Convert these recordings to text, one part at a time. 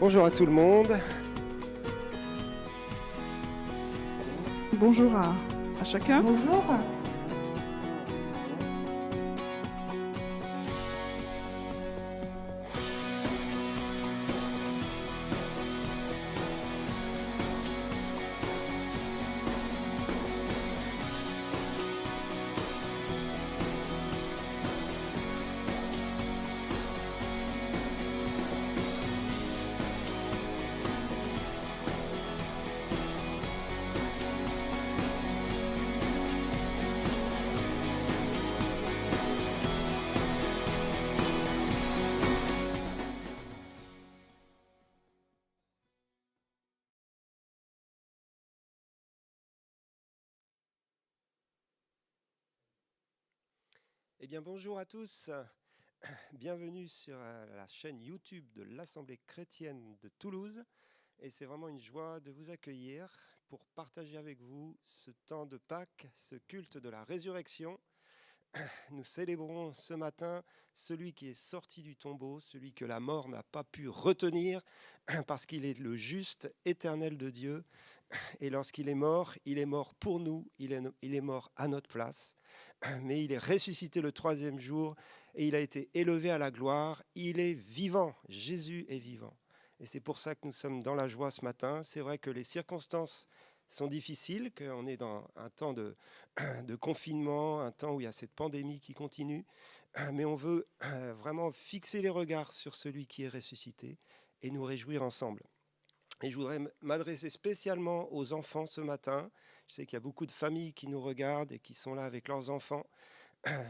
Bonjour à tout le monde. Bonjour à chacun. Bonjour. Eh bien, bonjour à tous. Bienvenue sur la chaîne YouTube de l'Assemblée chrétienne de Toulouse. Et c'est vraiment une joie de vous accueillir pour partager avec vous ce temps de Pâques, ce culte de la résurrection. Nous célébrons ce matin celui qui est sorti du tombeau, celui que la mort n'a pas pu retenir, parce qu'il est le juste éternel de Dieu. Et lorsqu'il est mort pour nous, il est mort à notre place, mais il est ressuscité le troisième jour et il a été élevé à la gloire. Il est vivant, Jésus est vivant. Et c'est pour ça que nous sommes dans la joie ce matin. C'est vrai que les circonstances sont difficiles, qu'on est dans un temps de confinement, un temps où il y a cette pandémie qui continue, mais on veut vraiment fixer les regards sur celui qui est ressuscité et nous réjouir ensemble. Et je voudrais m'adresser spécialement aux enfants ce matin. Je sais qu'il y a beaucoup de familles qui nous regardent et qui sont là avec leurs enfants.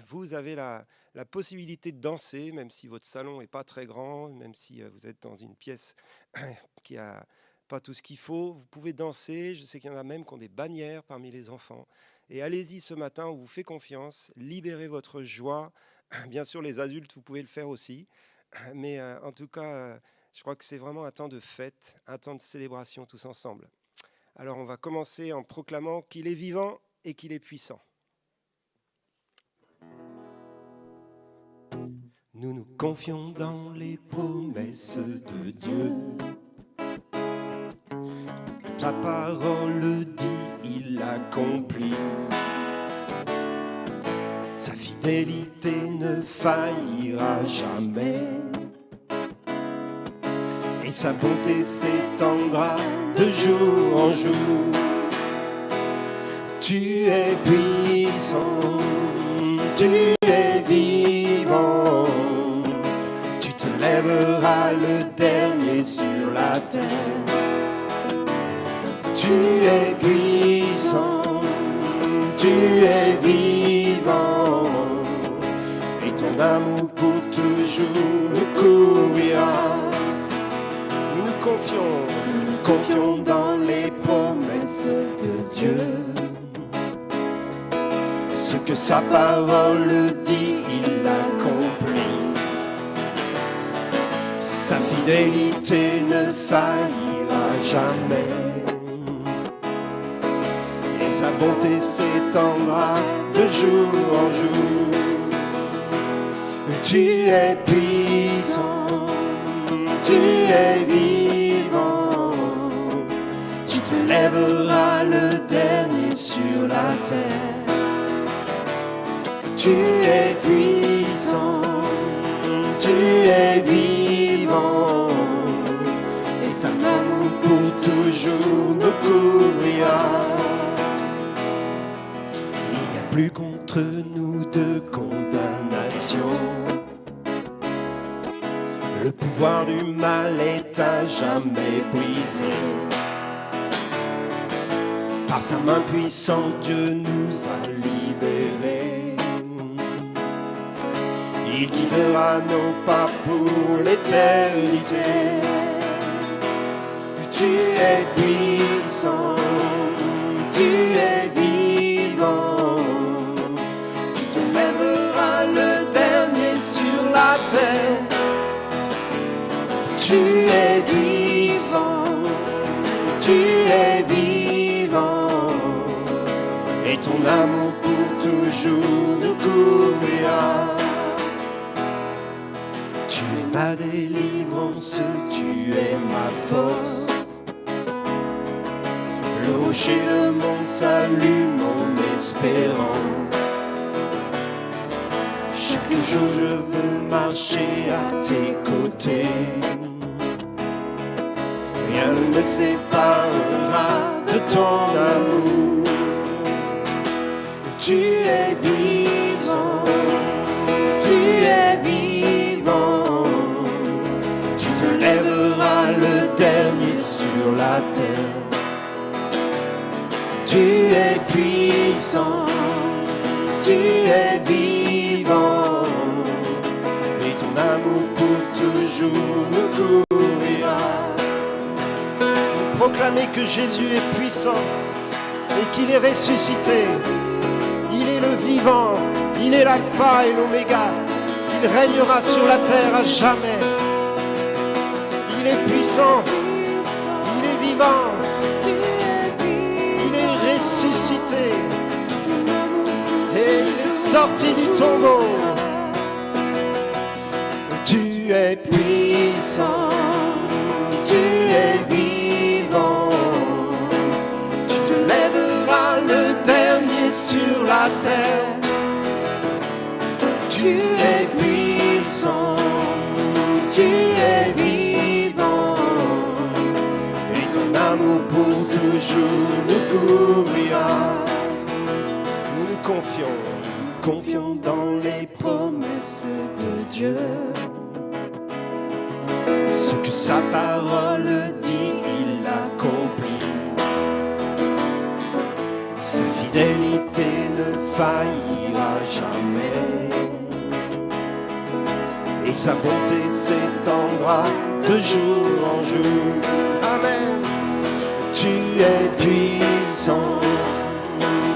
Vous avez la possibilité de danser, même si votre salon n'est pas très grand, même si vous êtes dans une pièce qui n'a pas tout ce qu'il faut. Vous pouvez danser. Je sais qu'il y en a même qui ont des bannières parmi les enfants. Et allez-y ce matin, on vous fait confiance. Libérez votre joie. Bien sûr, les adultes, vous pouvez le faire aussi. Mais en tout cas... je crois que c'est vraiment un temps de fête, un temps de célébration tous ensemble. Alors on va commencer en proclamant qu'il est vivant et qu'il est puissant. Nous nous confions dans les promesses de Dieu. Sa parole dit, il accomplit. Sa fidélité ne faillira jamais. Et sa bonté s'étendra de jour en jour. Tu es puissant, tu es vivant. Tu te lèveras le dernier sur la terre. Tu es puissant, tu es vivant. Et ton amour pour toujours nous couvrira. Nous nous confions dans les promesses de Dieu. Ce que sa parole dit, il accomplit. Sa fidélité ne faillira jamais. Et sa bonté s'étendra de jour en jour. Tu es puissant, tu es vivant, tu te lèveras le dernier sur la terre. Tu es puissant, tu es vivant, et ton amour pour toujours nous couvrira. Il n'y a plus contre nous de condamnation. Le pouvoir du mal est à jamais brisé. Par sa main puissante, Dieu nous a libérés. Il guidera nos pas pour l'éternité. Tu es puissant, tu es vivant. Tu te lèveras le dernier sur la terre. Tu es puissant, tu es vivant, et ton amour pour toujours nous couvrira. Tu es ma délivrance, tu es ma force. Le rocher de mon salut, mon espérance. Chaque jour je veux marcher à tes côtés. Rien ne me séparera de ton amour. Tu es vivant, tu es vivant. Tu te lèveras le dernier sur la terre. Tu es puissant, tu es vivant. Et ton amour pour toujours nous couvrira. Proclamer que Jésus est puissant et qu'il est ressuscité. Il est le vivant, il est l'alpha et l'oméga. Il régnera sur la terre à jamais. Il est puissant, il est vivant, il est ressuscité et il est sorti du tombeau. Tu es puissant, tu es vivant. Tu te lèveras le dernier sur la terre. Tu es puissant, tu es vivant. Et ton amour pour toujours nous couvrira. Nous nous confions dans les promesses de Dieu. Ce que sa parole dit, il accomplit. Sa fidélité ne faillira jamais. Et sa bonté s'étendra de jour en jour. Amen. Tu es puissant,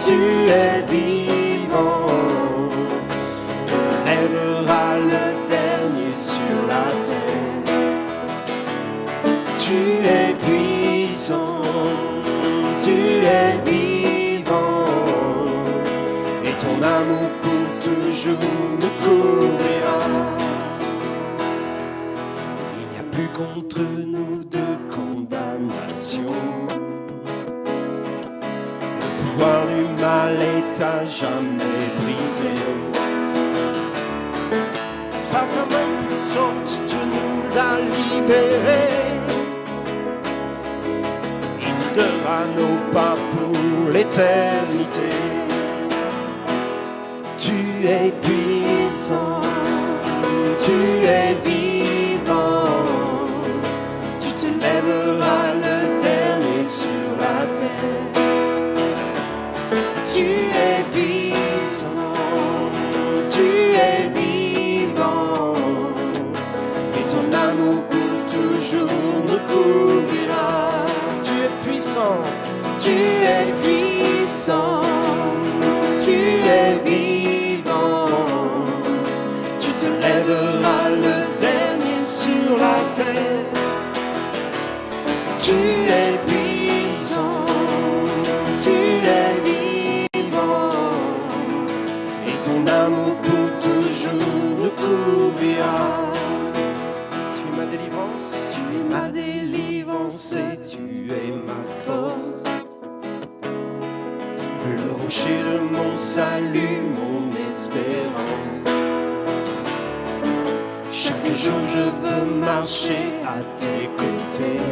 tu es vivant. Tu lèveras le dernier sur la terre. Tu es puissant, tu es vivant. Et ton amour pour toujours nous couvrira. Il n'y a plus contre nous de condamnation. Le pouvoir du mal est à jamais brisé. Par ta main puissante, tu nous as libérés. Il nous donnera nos pas pour l'éternité. Tu es puissant, tu es vivant. Tu te lèveras le dernier sur la terre. Tu es puissant, tu es vivant. Et ton amour pour toujours nous couvrira. Tu es puissant, tu es puissant. Tu es vivant. Tu te lèveras le dernier sur la terre. Tu es puissant, tu es vivant. Et ton amour pour toujours nous couvrira. Tu es ma délivrance, tu es ma délivrance et tu es ma force. Le rocher de mon salut, mon espérance. Chaque jour je veux marcher à tes côtés.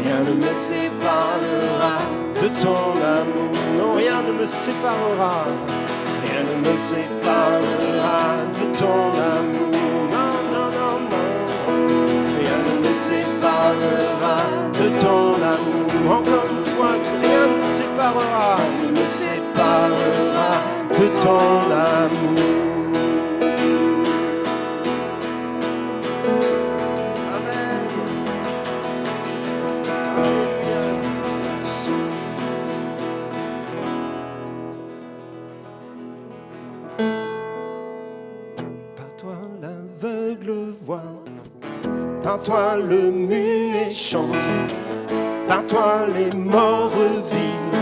Rien ne me séparera de ton amour. Non, rien ne me séparera. Rien ne me séparera de ton amour. Non, non, non, non. Rien ne me séparera de ton amour. Encore une fois, rien ne me séparera. Ne me séparera de ton amour. Par toi le muet chante, par toi les morts revivent,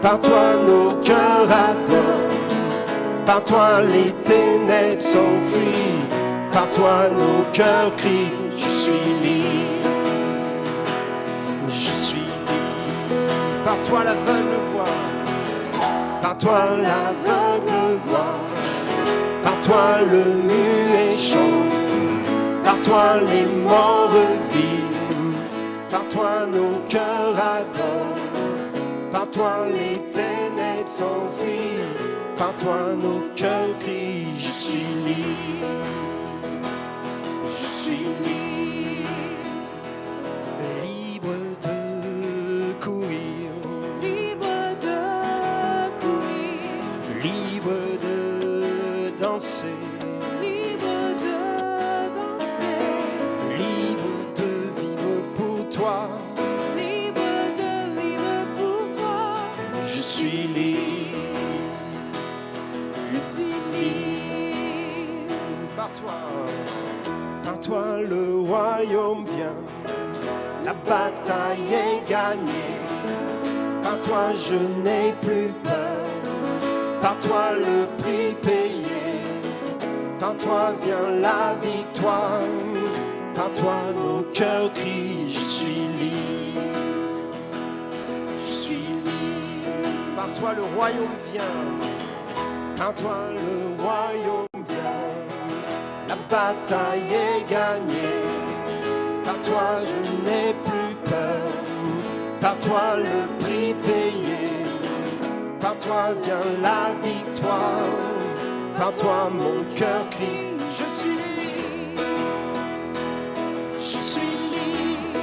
par toi nos cœurs adorent. Par toi les ténèbres s'enfuient, par toi nos cœurs crient, je suis libre, je suis libre. Par toi l'aveugle voit, par toi l'aveugle voit, par toi le muet chante, par toi les morts vivent, par toi nos cœurs adorent, par toi les ténèbres s'enfuient, par toi nos cœurs crient, je suis libre, je suis libre, libre de courir, libre de courir, libre de danser, libre de danser, libre de vivre pour toi, libre de vivre pour toi. je suis libre. Je suis libre. Par toi le royaume vient, la bataille est gagnée. Par toi je n'ai plus peur, par toi le prix payé. Par toi vient la victoire, par toi nos cœurs crient, je suis libre, je suis libre. Par toi le royaume vient, par toi le royaume vient, la bataille est gagnée, par toi je n'ai plus peur, par toi le prix payé, par toi vient la victoire, par toi mon cœur crie, je suis libre, je suis libre,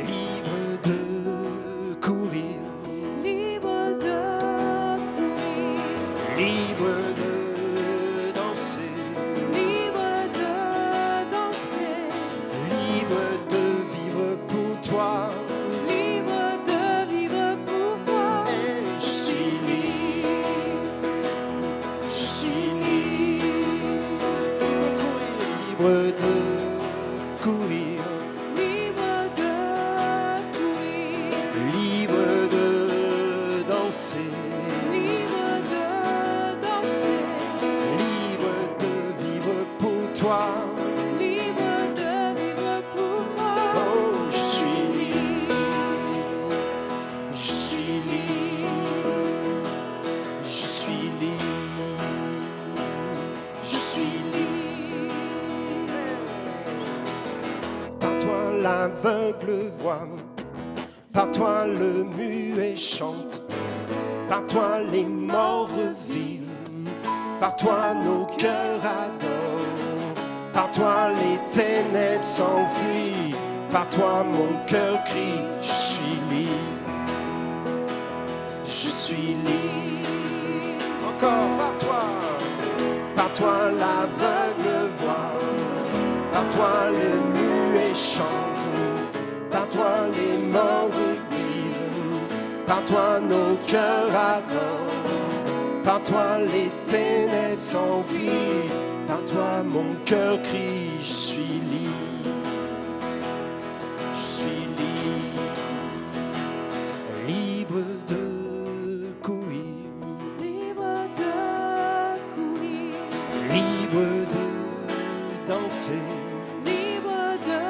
libre de courir, Libre de courir, libre de danser, libre de danser, libre de vivre pour toi. libre de vivre pour toi. Et je suis libre, je suis libre, libre de courir, Libre de courir, libre de danser, libre de danser, libre de vivre pour toi. libre de vivre pour toi. Oh, je suis libre, je suis libre, je suis libre, je suis libre. Par toi l'aveugle voit, par toi le muet chante, par toi les morts vivent, par toi nos cœurs adorent, par toi les ténèbres s'enfuient, par toi mon cœur crie, je suis libre, je suis libre. Encore par toi l'aveugle voit, par toi le muet chante, par toi les morts vivent, par toi nos cœurs adorent, par toi les ténèbres s'enfuient, par toi mon cœur crie, je suis libre, je suis libre, libre de courir, Libre de courir, libre de danser, libre de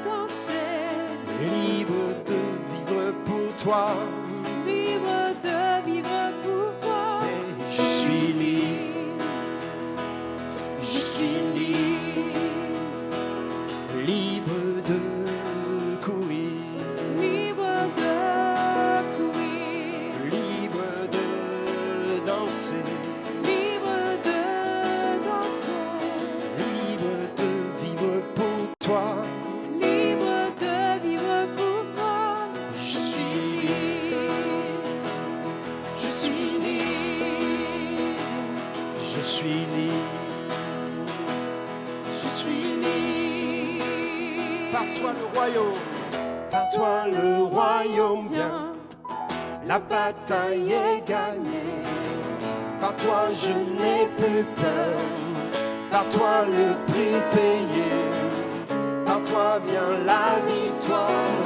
danser, libre de vivre pour toi. libre de vivre pour toi. Et je suis libre, je suis libre, libre de courir, Libre de courir, libre de danser, libre de danser, libre de vivre pour toi. libre de vivre pour toi. Je suis libre, je suis libre, je suis libre, je suis libre. Par toi le royaume, par toi le royaume vient, la bataille est gagnée. Par toi je n'ai plus peur, par toi le prix payé, par toi vient la victoire,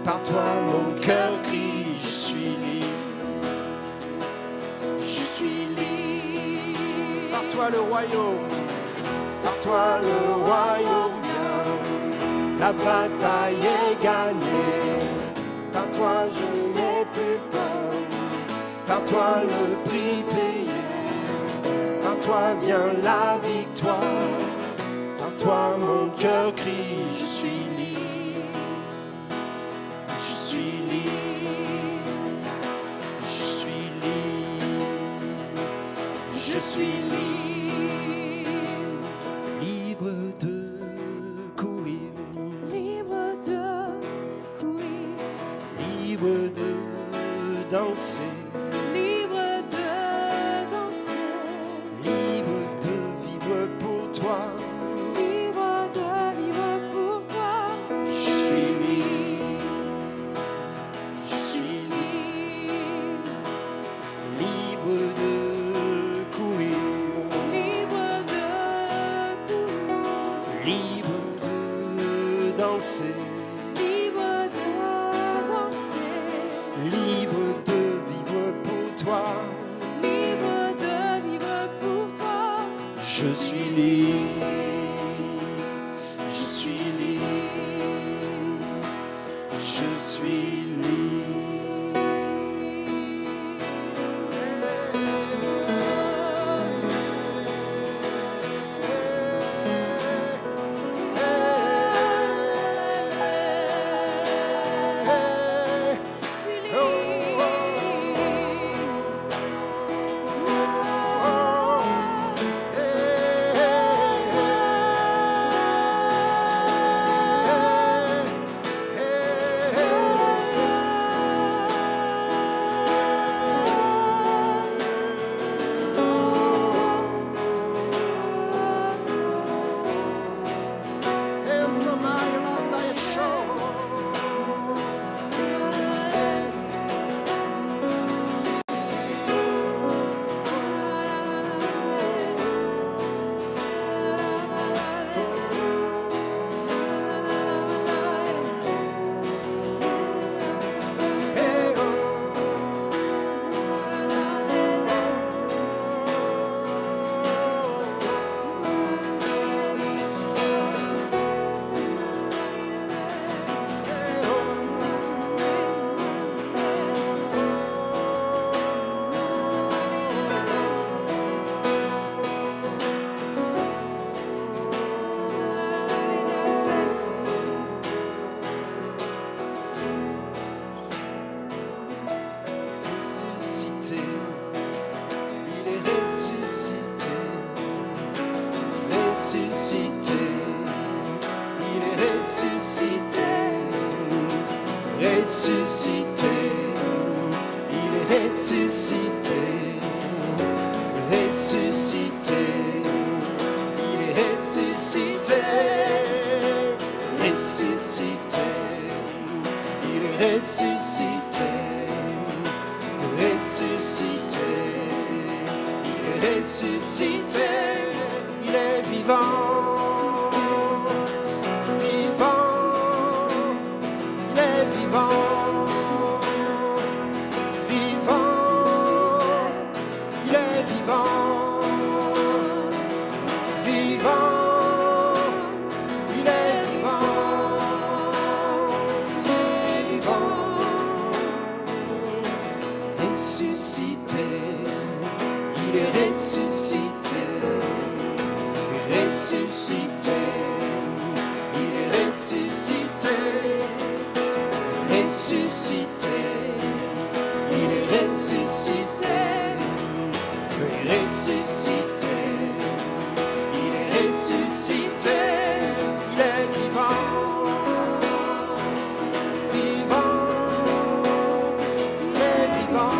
par toi mon cœur crie, je suis libre, je suis toi le royaume, par toi le royaume vient. La bataille est gagnée, par toi je n'ai plus peur, par toi le prix payé, par toi vient la victoire, par toi mon cœur crie, je suis libre, je suis libre, je suis libre, je suis libre, libre de courir, libre de courir, libre de danser, libre de danser, libre de vivre pour toi. libre de vivre pour toi. Je suis libre, je suis Libre, libre de courir, libre de courir, libre de danser, libre de danser, libre de vivre pour toi. libre de vivre pour toi. Je suis libre, je suis libre, je suis ressuscité, il est ressuscité, ressuscité, il est ressuscité, ressuscité, il est ressuscité, ressuscité, il est ressuscité, ressuscité, il est ressuscité, ressuscité, il est ressuscité, il est vivant, vivant, il est vivant, vivant, il est vivant, vivant, il est vivant, vivant. Ressuscité, il est ressuscité, ressuscité, il est ressuscité, ressuscité, il est ressuscité, ressuscité, il est ressuscité, il est vivant, vivant, il est vivant.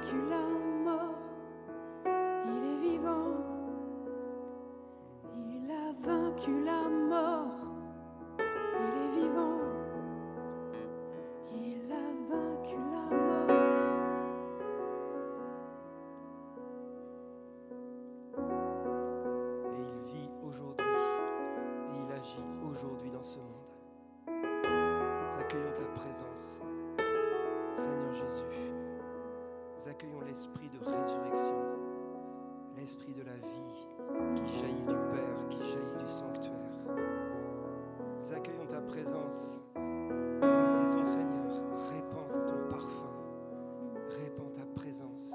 vaincu la mort, il est vivant. Il a vaincu la mort, il est vivant. Il a vaincu la mort. Et il vit aujourd'hui, et il agit aujourd'hui dans ce monde. Nous accueillons ta présence, Seigneur Jésus. Nous accueillons l'esprit de résurrection, l'esprit de la vie qui jaillit du Père, qui jaillit du sanctuaire. Nous accueillons ta présence et nous disons, Seigneur, répands ton parfum, répands ta présence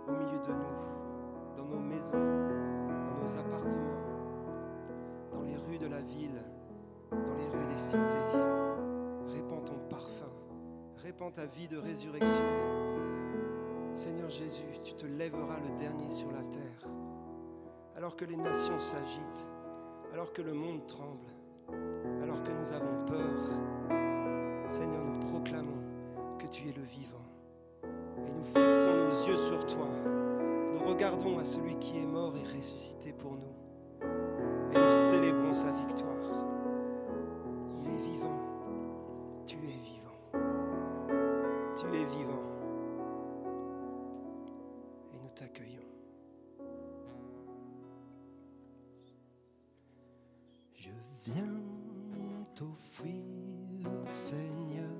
au milieu de nous, dans nos maisons, dans nos appartements, dans les rues de la ville, dans les rues des cités. Répands ton parfum, répands ta vie de résurrection. Seigneur Jésus, tu te lèveras le dernier sur la terre. Alors que les nations s'agitent, alors que le monde tremble, alors que nous avons peur, Seigneur, nous proclamons que tu es le vivant. Et nous fixons nos yeux sur toi. Nous regardons à celui qui est mort et ressuscité pour nous. Et nous célébrons sa victoire. Il est vivant. Tu es vivant. Tu es vivant. Et nous t'accueillons. Je viens t'offrir, Seigneur,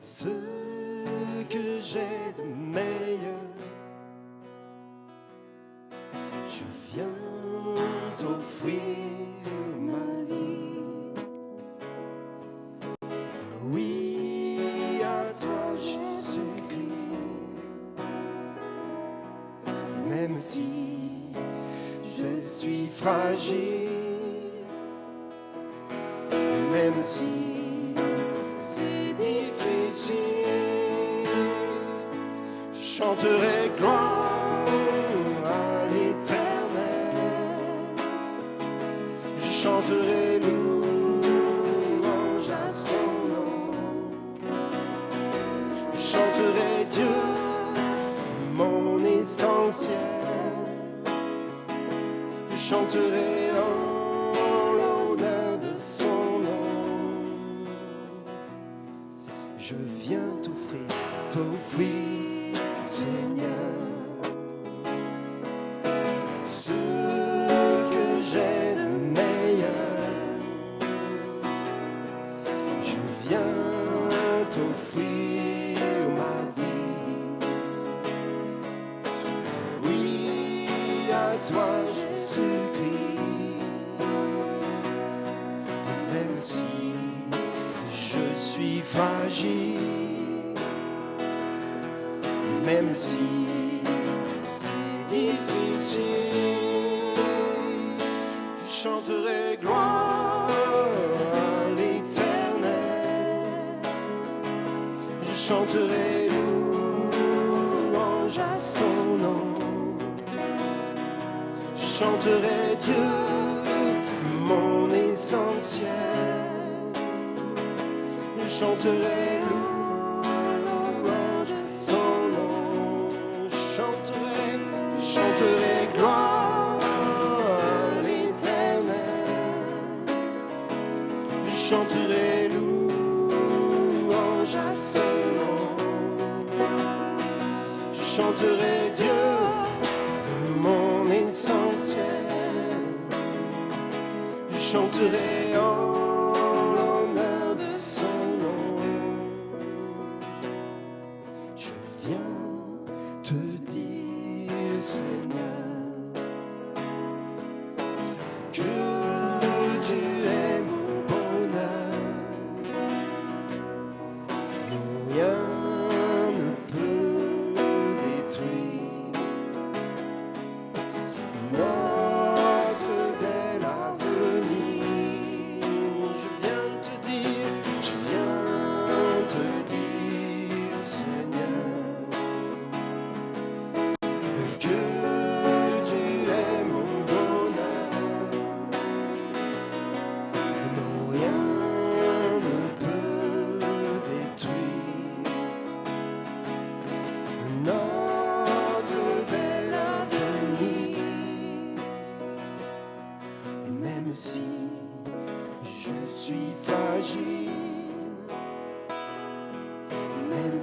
ce que j'ai de meilleur. Je viens t'offrir ma vie. Oui, à toi, Jésus-Christ. Même si je suis fragile, même si c'est difficile, je chanterai gloire à l'Éternel, je chanterai louange à son nom, je chanterai Dieu, mon essentiel. Je chanterai en l'honneur de son nom. Je viens t'offrir, Seigneur, ce que j'ai de meilleur. Je viens t'offrir ma vie. Oui, à toi, même si je suis fragile, même si c'est difficile, je chanterai gloire à l'Éternel, je chanterai louange à son nom, je chanterai Dieu, mon essentiel, je chanterai louange à son nom, je chanterai gloire à l'Éternel, je chanterai louange à son nom, je chanterai Dieu, mon essentiel, je chanterai en l'honneur de son nom. Je viens te dire, Seigneur, que tu es mon bonheur. Rien ne peut détruire notre bel avenir. Je viens te dire, Seigneur, que tu es mon bonheur. Non, rien ne peut détruire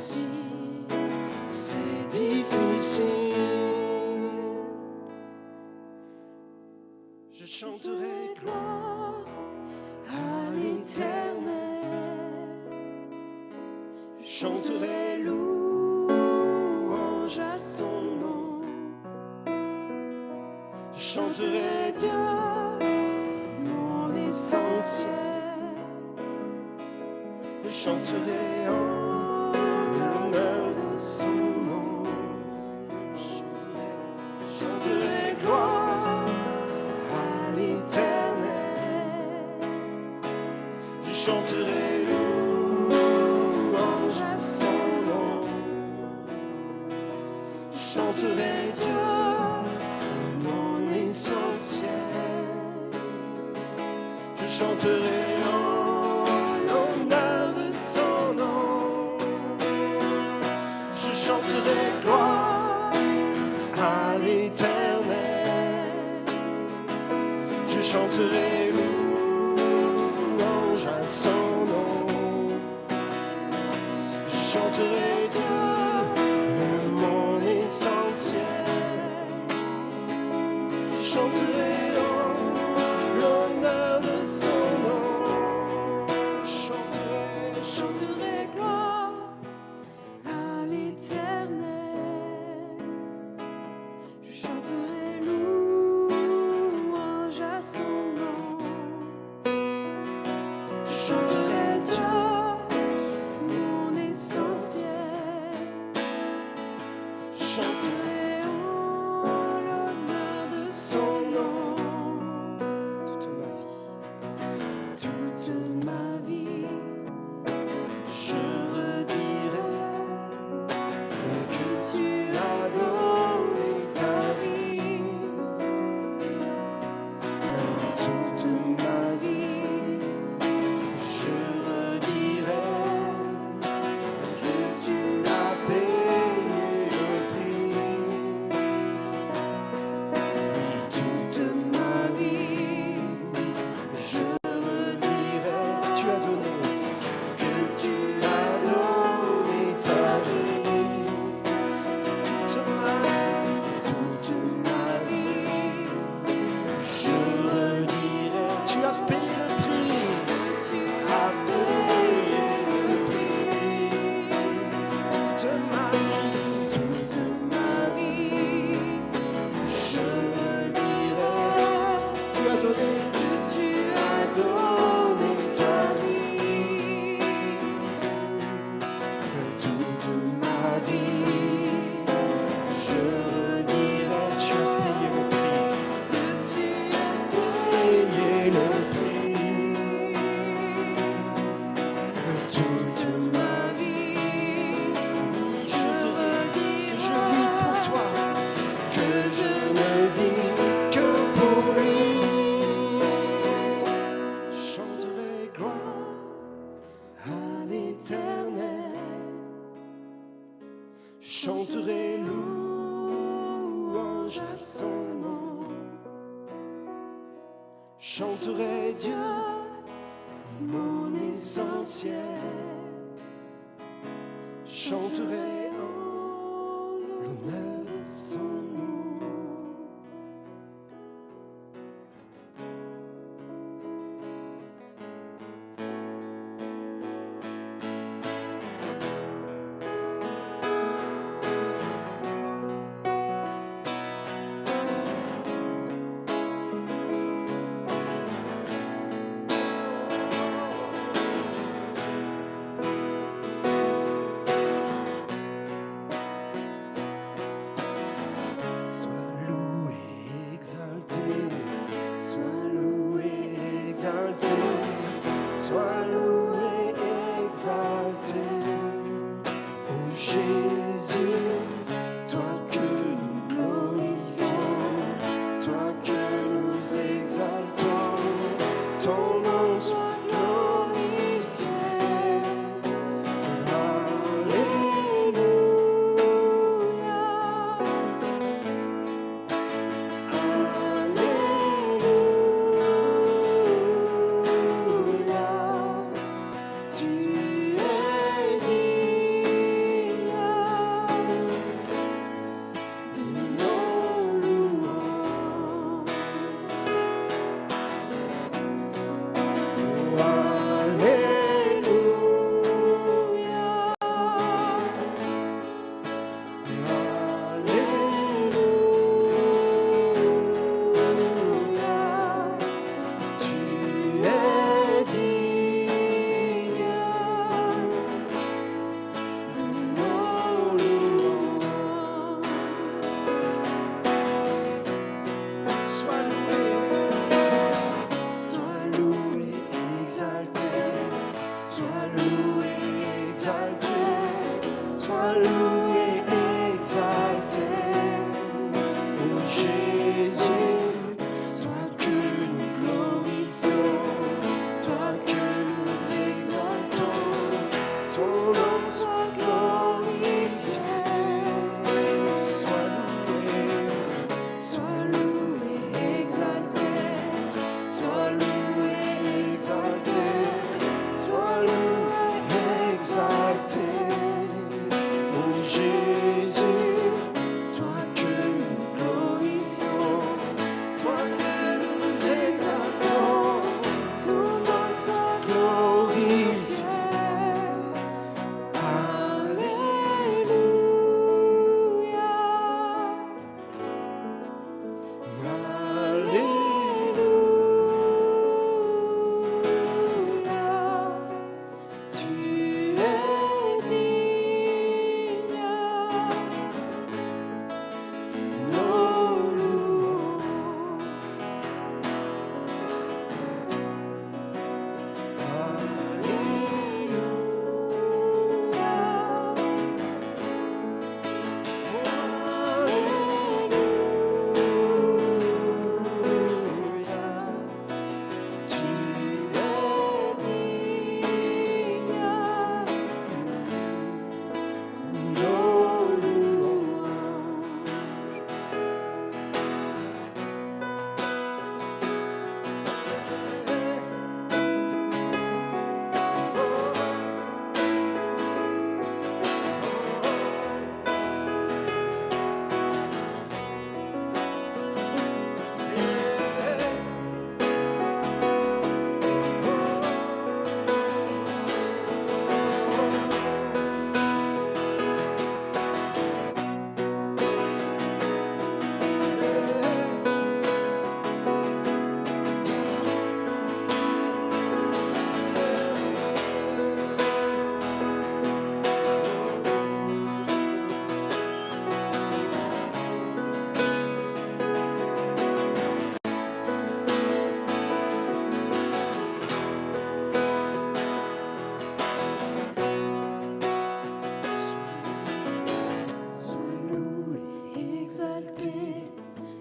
si c'est difficile. Je chanterai gloire à l'Éternel. je chanterai Louange à son nom. je chanterai Dieu, mon essentiel. je chanterai en l'honneur de son nom. Je chanterai gloire à l'Éternel. Je chanterai louange à son nom. Je chanterai Dieu, mon essentiel. Je chanterai en l'honneur de son nom. Je chanterai gloire à l'Éternel. Je chanterai louange à son nom. Je chanterai Dieu, mon essentiel. Je chanterai en l'honneur de son nom. Je chanterai Gloire à l'Éternel. Je chanterai louange à son nom. je chanterai Dieu, mon essentiel. je chanterai Et en l'honneur de son nom. Toute ma vie, je redirai que tu as donné ta vie. Toute ma vie, je redirai que tu as payé le prix. Toute ma vie, je redirai, tu as donné, que tu as donné ta vie. Toute ma vie, je redirai, tu as payé le prix, tu as payé le prix. Toute ma vie, toute ma vie. je redirai, tu as donné, Tu as donné ta vie. toute ma vie, je redirai, tu as payé le prix, Tu as payé le prix. Toute ma vie. je dirai que je vis pour toi, que je ne vis que pour lui. Je chanterai gloire à l'Éternel. Je chanterai louange à son nom. Je chanterai Dieu, mon essentiel. Je chanterai en l'honneur de son nom. sois loué, exalté. Oh Jésus, toi que nous glorifions, toi que nous exaltons, ton nom soit glorifié. Sois loué, exalté, sois loué, exalté, sois loué, exalté. Oh Jésus, toi que nous glorifions, toi que nous exaltons, ton nom soit glorifié.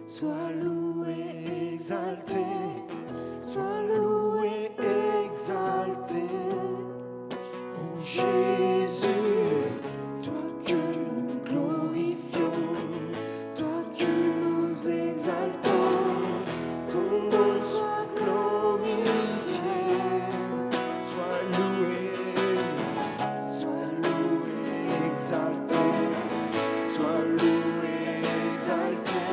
Sois loué, exalté, sois loué, exalté. Oh Jésus, toi que nous glorifions, toi que nous exaltons, ton nom soit glorifié. Sois loué, exalté, sois loué, exalté.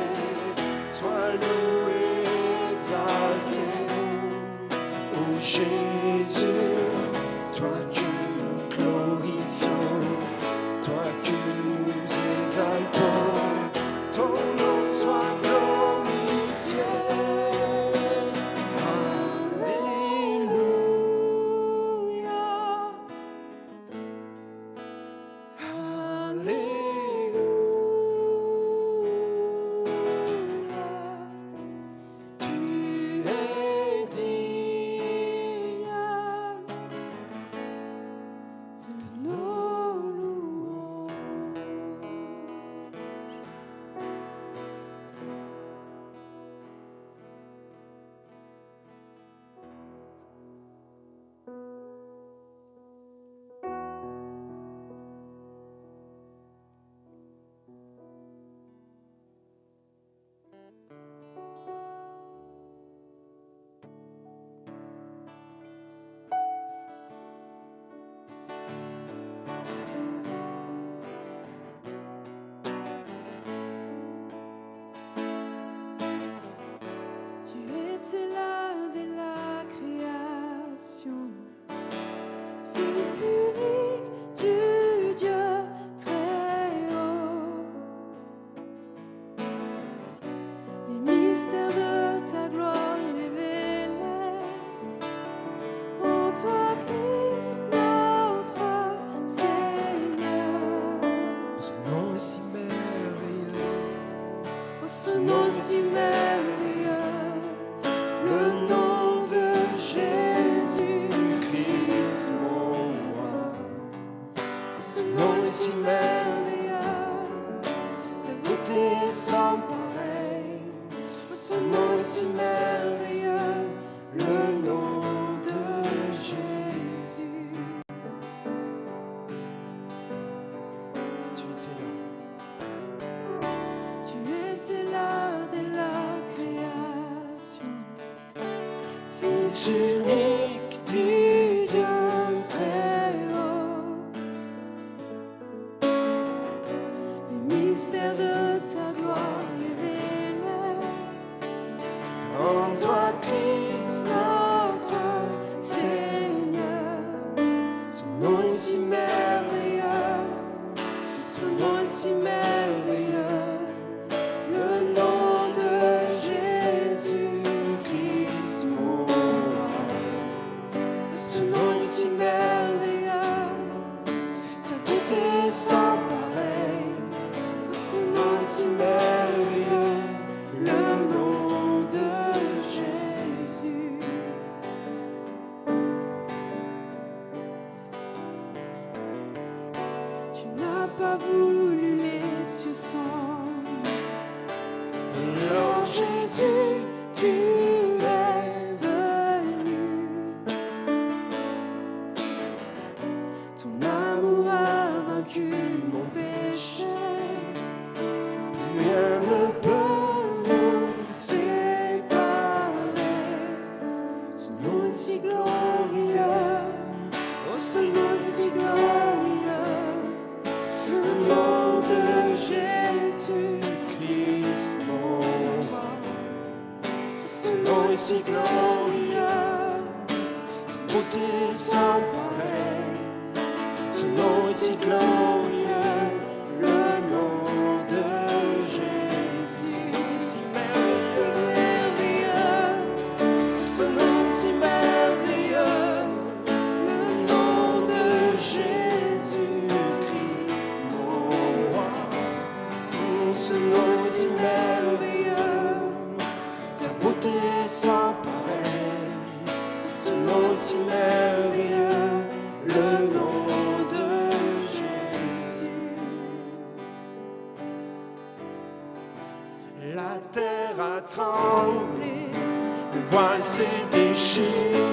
Sois loué, exalté. Oh Jésus, toi que nous glorifions, toi que nous exaltons, ton nom soit glorifié. Alléluia. Alléluia. merveilleux, sa beauté sans pareil. Ce nom est si merveilleux, le nom de Jésus. Tu étais là dès la création, Fils unique du Dieu très haut. Le mystère de ta gloire révélé en toi, Christ, notre Seigneur. Son nom est si merveilleux, son nom est si merveilleux, le nom de Jésus-Christ, mon roi. Ce nom est si merveilleux, sa beauté sans pareil. Ce nom est si merveilleux, le nom de Jésus. Tu n'as pas voulu les cieux sans nous. Alors Jésus, tu es venu. Ton amour a vaincu mon péché. Rien ne peut nous séparer. Ce nom est si glorieux, oh ce nom est si glorieux, le nom de Jésus-Christ, mon roi. Ce nom est si glorieux, sa beauté sans pareil. Ce nom est si glorieux, le nom de Jésus. Si merveilleux, ce nom est si merveilleux, le nom de Jésus-Christ, mon roi. Ce nom est si merveilleux, sa beauté sans pareil. Ce nom est si merveilleux, le nom de Jésus. La terre a tremblé, le voile s'est déchiré,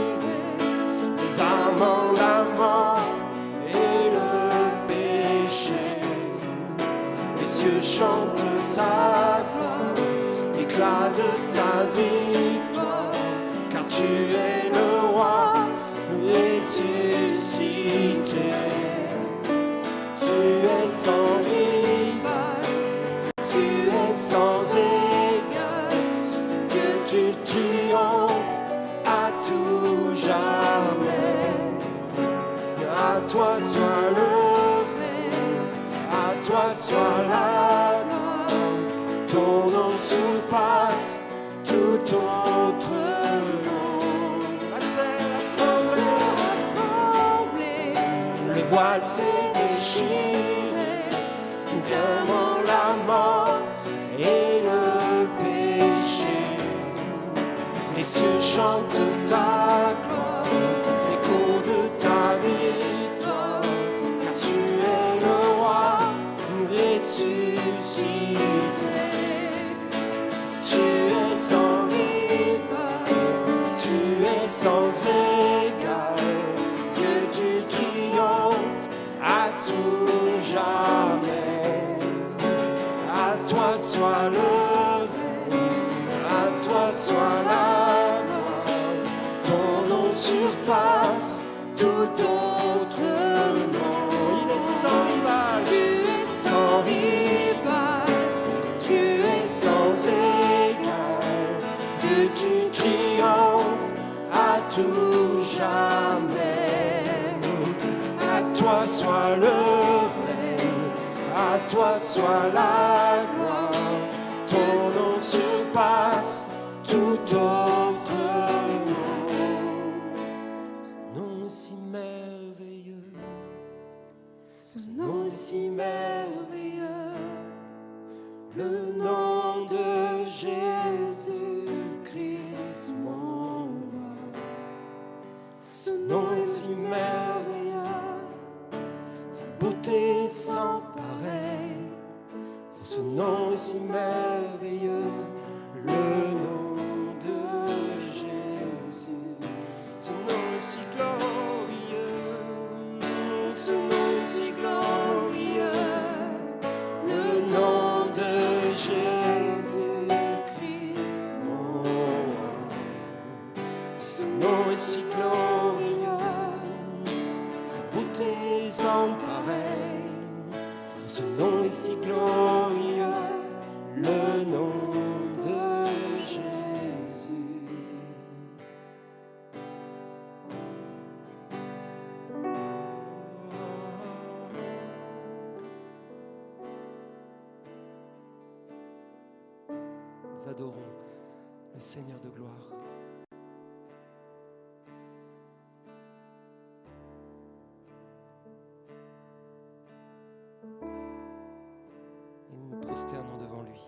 les amants, la mort et le péché. Les cieux chantent sa gloire, éclat de ta victoire, car tu es le roi ressuscité. Tu es sans rival, tu es sans égal, Dieu tu triomphes à tout jamais. À toi soit le règne, à toi soit la gloire, ton nom surpasse tout autre nom. La terre a tremblé, le voile s'est déchiré, nous viendrons la mort et le péché. Les cieux chantent ta gloire, l'écho de ta victoire, car tu es le roi ressuscité. Tu es sans rival, tu es sans égal, Dieu tu triomphes à tout jamais. À toi soit le règne, à toi soit la gloire, ton nom surpasse tout autre nom. Il est sans rival, tu es sans rival, tu es sans égal, Dieu tu triomphes à tout jamais. À toi soit le règne, à toi soit la gloire, ton nom surpasse tout autre nom. Ce nom si merveilleux, ce nom si merveilleux, le nom de Jésus-Christ, mon roi. Ce nom si merveilleux, sa beauté sans nom est si merveilleux, le nom de Jésus. Ce nom est si glorieux, ce nom est si glorieux, le nom de Jésus-Christ, mon roi. Ce nom est si glorieux, sa beauté sans pareil. Ce nom est si glorieux, le nom de Jésus. Nous adorons le Seigneur de gloire. Et nous nous prosternons devant lui.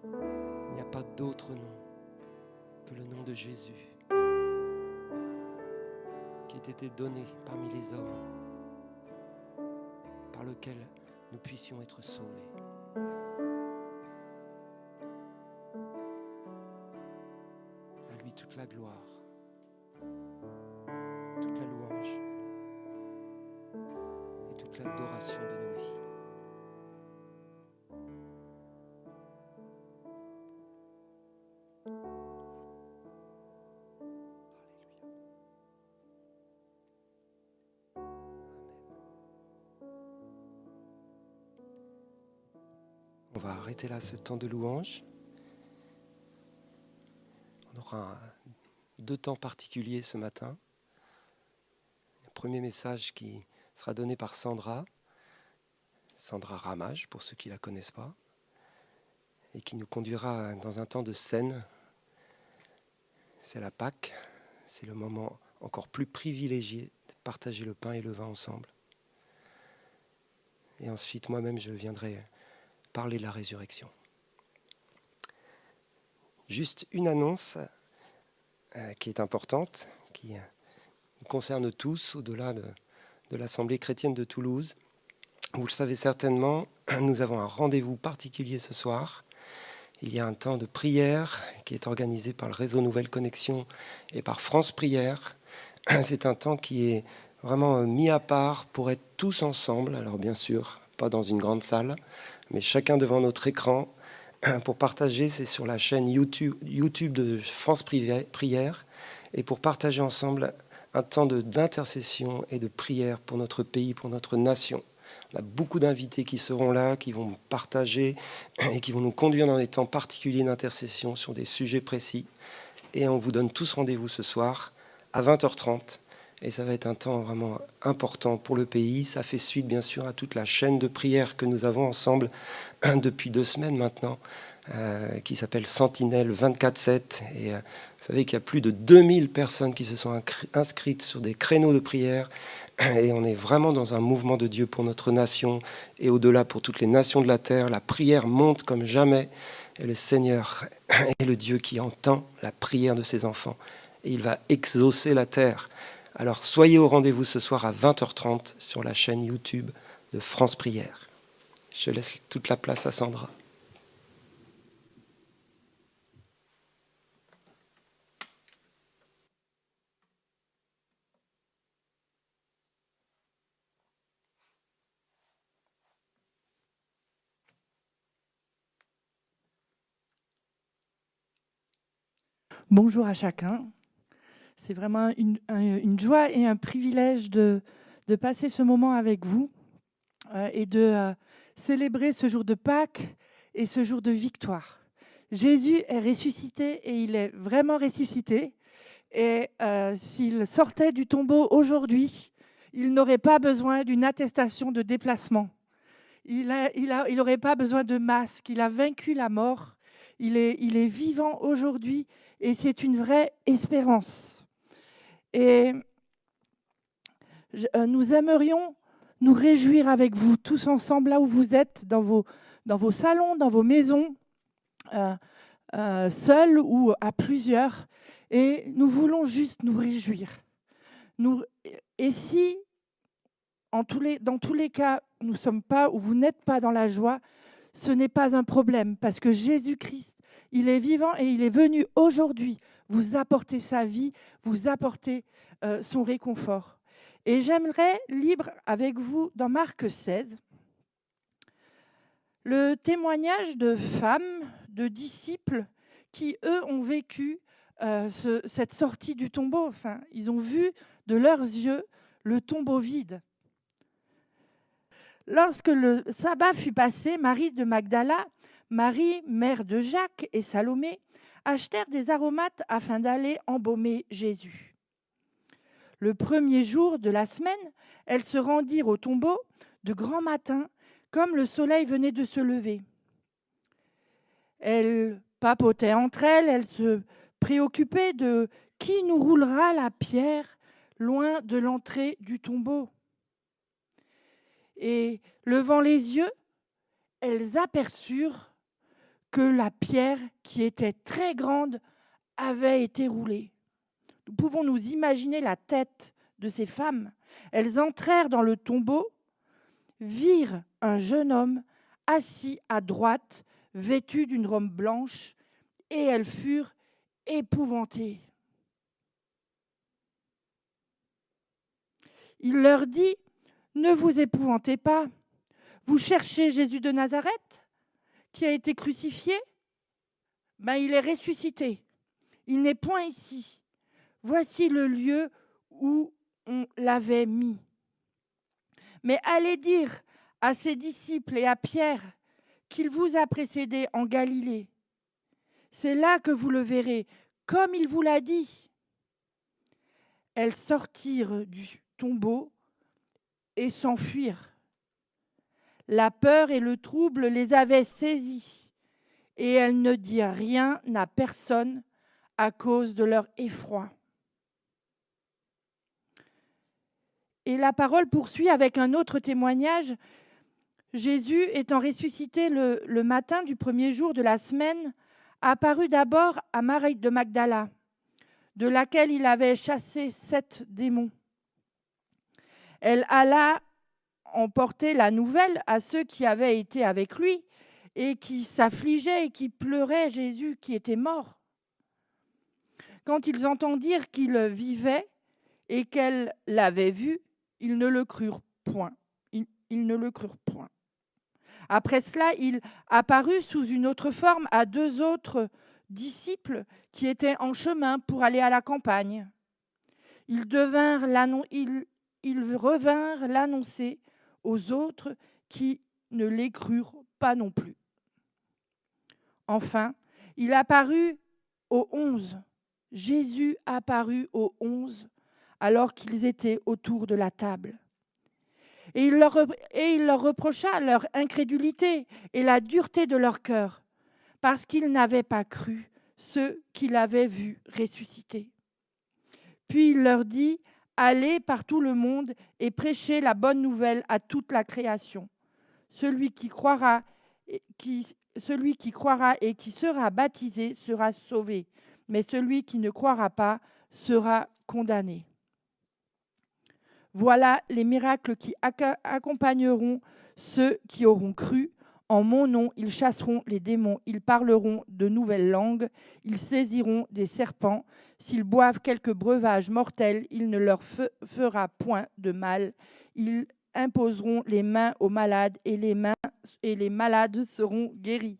Il n'y a pas d'autre nom que le nom de Jésus qui ait été donné parmi les hommes, par lequel nous puissions être sauvés. À lui toute la gloire, toute la louange et toute l'adoration de nos vies. On va arrêter là ce temps de louange. On aura deux temps particuliers ce matin. Un premier message qui sera donné par Sandra Ramage, pour ceux qui ne la connaissent pas, et qui nous conduira dans un temps de scène. C'est la Pâque, c'est le moment encore plus privilégié de partager le pain et le vin ensemble. Et ensuite, moi-même, je viendrai parler de la résurrection. Juste une annonce qui est importante, qui nous concerne tous, au-delà de l'Assemblée chrétienne de Toulouse. Vous le savez certainement, nous avons un rendez-vous particulier ce soir. Il y a un temps de prière qui est organisé par le réseau Nouvelle Connexion et par France Prière. C'est un temps qui est vraiment mis à part pour être tous ensemble. Alors bien sûr, pas dans une grande salle, mais chacun devant notre écran pour partager. C'est sur la chaîne YouTube de France Prière, et pour partager ensemble un temps d'intercession et de prière pour notre pays, pour notre nation. On a beaucoup d'invités qui seront là, qui vont partager et qui vont nous conduire dans des temps particuliers d'intercession sur des sujets précis. Et on vous donne tous rendez-vous ce soir à 20h30. Et ça va être un temps vraiment important pour le pays. Ça fait suite, bien sûr, à toute la chaîne de prière que nous avons ensemble depuis 2 semaines maintenant, qui s'appelle Sentinelle 24/7. Et vous savez qu'il y a plus de 2000 personnes qui se sont inscrites sur des créneaux de prière. Et on est vraiment dans un mouvement de Dieu pour notre nation et au-delà pour toutes les nations de la terre. La prière monte comme jamais. Et le Seigneur est le Dieu qui entend la prière de ses enfants. Et il va exaucer la terre. Alors soyez au rendez-vous ce soir à 20h30 sur la chaîne YouTube de France Prière. Je laisse toute la place à Sandra. Bonjour à chacun. C'est vraiment une joie et un privilège de passer ce moment avec vous et de célébrer ce jour de Pâques et ce jour de victoire. Jésus est ressuscité et il est vraiment ressuscité. Et s'il sortait du tombeau aujourd'hui, il n'aurait pas besoin d'une attestation de déplacement. Il n'aurait pas besoin de masque. Il a vaincu la mort. Il est vivant aujourd'hui et c'est une vraie espérance. Et nous aimerions nous réjouir avec vous, tous ensemble, là où vous êtes, dans vos salons, dans vos maisons, seuls ou à plusieurs. Et nous voulons juste nous réjouir. Et si, dans tous les cas, nous ne sommes pas ou vous n'êtes pas dans la joie, ce n'est pas un problème parce que Jésus-Christ, il est vivant et il est venu aujourd'hui vous apporter sa vie, vous apporter son réconfort. Et j'aimerais lire avec vous dans Marc 16 le témoignage de femmes, de disciples qui, eux, ont vécu cette sortie du tombeau. Enfin, ils ont vu de leurs yeux le tombeau vide. Lorsque le sabbat fut passé, Marie de Magdala, Marie, mère de Jacques et Salomé, achetèrent des aromates afin d'aller embaumer Jésus. Le premier jour de la semaine, elles se rendirent au tombeau de grand matin, comme le soleil venait de se lever. Elles papotaient entre elles, elles se préoccupaient de qui nous roulera la pierre loin de l'entrée du tombeau. Et levant les yeux, elles aperçurent que la pierre, qui était très grande, avait été roulée. Nous pouvons nous imaginer la tête de ces femmes. Elles entrèrent dans le tombeau, virent un jeune homme assis à droite, vêtu d'une robe blanche, et elles furent épouvantées. Il leur dit: « Ne vous épouvantez pas. Vous cherchez Jésus de Nazareth, qui a été crucifié. Il est ressuscité. Il n'est point ici. Voici le lieu où on l'avait mis. Mais allez dire à ses disciples et à Pierre qu'il vous a précédé en Galilée. C'est là que vous le verrez, comme il vous l'a dit. » Elles sortirent du tombeau et s'enfuirent. La peur et le trouble les avaient saisies, et elles ne dirent rien à personne à cause de leur effroi. Et la parole poursuit avec un autre témoignage. Jésus, étant ressuscité le matin du premier jour de la semaine, apparut d'abord à Marie de Magdala, de laquelle il avait chassé 7 démons. Elle alla emporter la nouvelle à ceux qui avaient été avec lui et qui s'affligeaient et qui pleuraient Jésus qui était mort. Quand ils entendirent qu'il vivait et qu'elle l'avait vu, ils ne le crurent point. Ils ne le crurent point. Après cela, il apparut sous une autre forme à 2 autres disciples qui étaient en chemin pour aller à la campagne. Ils revinrent l'annoncer aux autres qui ne les crurent pas non plus. Enfin, il apparut aux 11. Jésus apparut aux 11 alors qu'ils étaient autour de la table. Et il leur reprocha leur incrédulité et la dureté de leur cœur, parce qu'ils n'avaient pas cru ceux qu'il avait vus ressusciter. Puis il leur dit: « Allez par tout le monde et prêchez la bonne nouvelle à toute la création. Celui qui croira et qui sera baptisé sera sauvé, mais celui qui ne croira pas sera condamné. Voilà les miracles qui accompagneront ceux qui auront cru. En mon nom, ils chasseront les démons, ils parleront de nouvelles langues, ils saisiront des serpents. S'ils boivent quelque breuvage mortel, il ne leur fera point de mal. Ils imposeront les mains aux malades et les malades seront guéris. »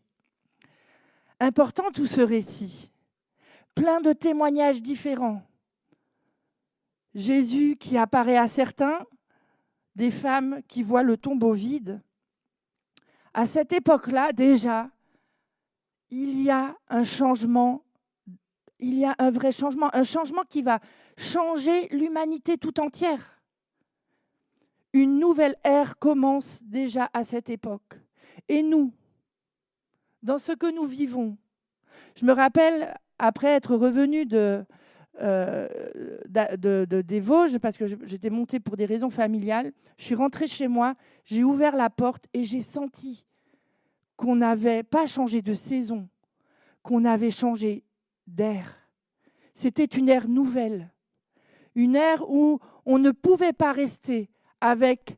Important tout ce récit, plein de témoignages différents. Jésus qui apparaît à certains, des femmes qui voient le tombeau vide. À cette époque-là, déjà, il y a un changement, il y a un vrai changement, un changement qui va changer l'humanité tout entière. Une nouvelle ère commence déjà à cette époque. Et nous, dans ce que nous vivons, je me rappelle, après être revenue des Vosges, parce que j'étais montée pour des raisons familiales, je suis rentrée chez moi, j'ai ouvert la porte et j'ai senti qu'on n'avait pas changé de saison, qu'on avait changé d'air. C'était une ère nouvelle, une ère où on ne pouvait pas rester avec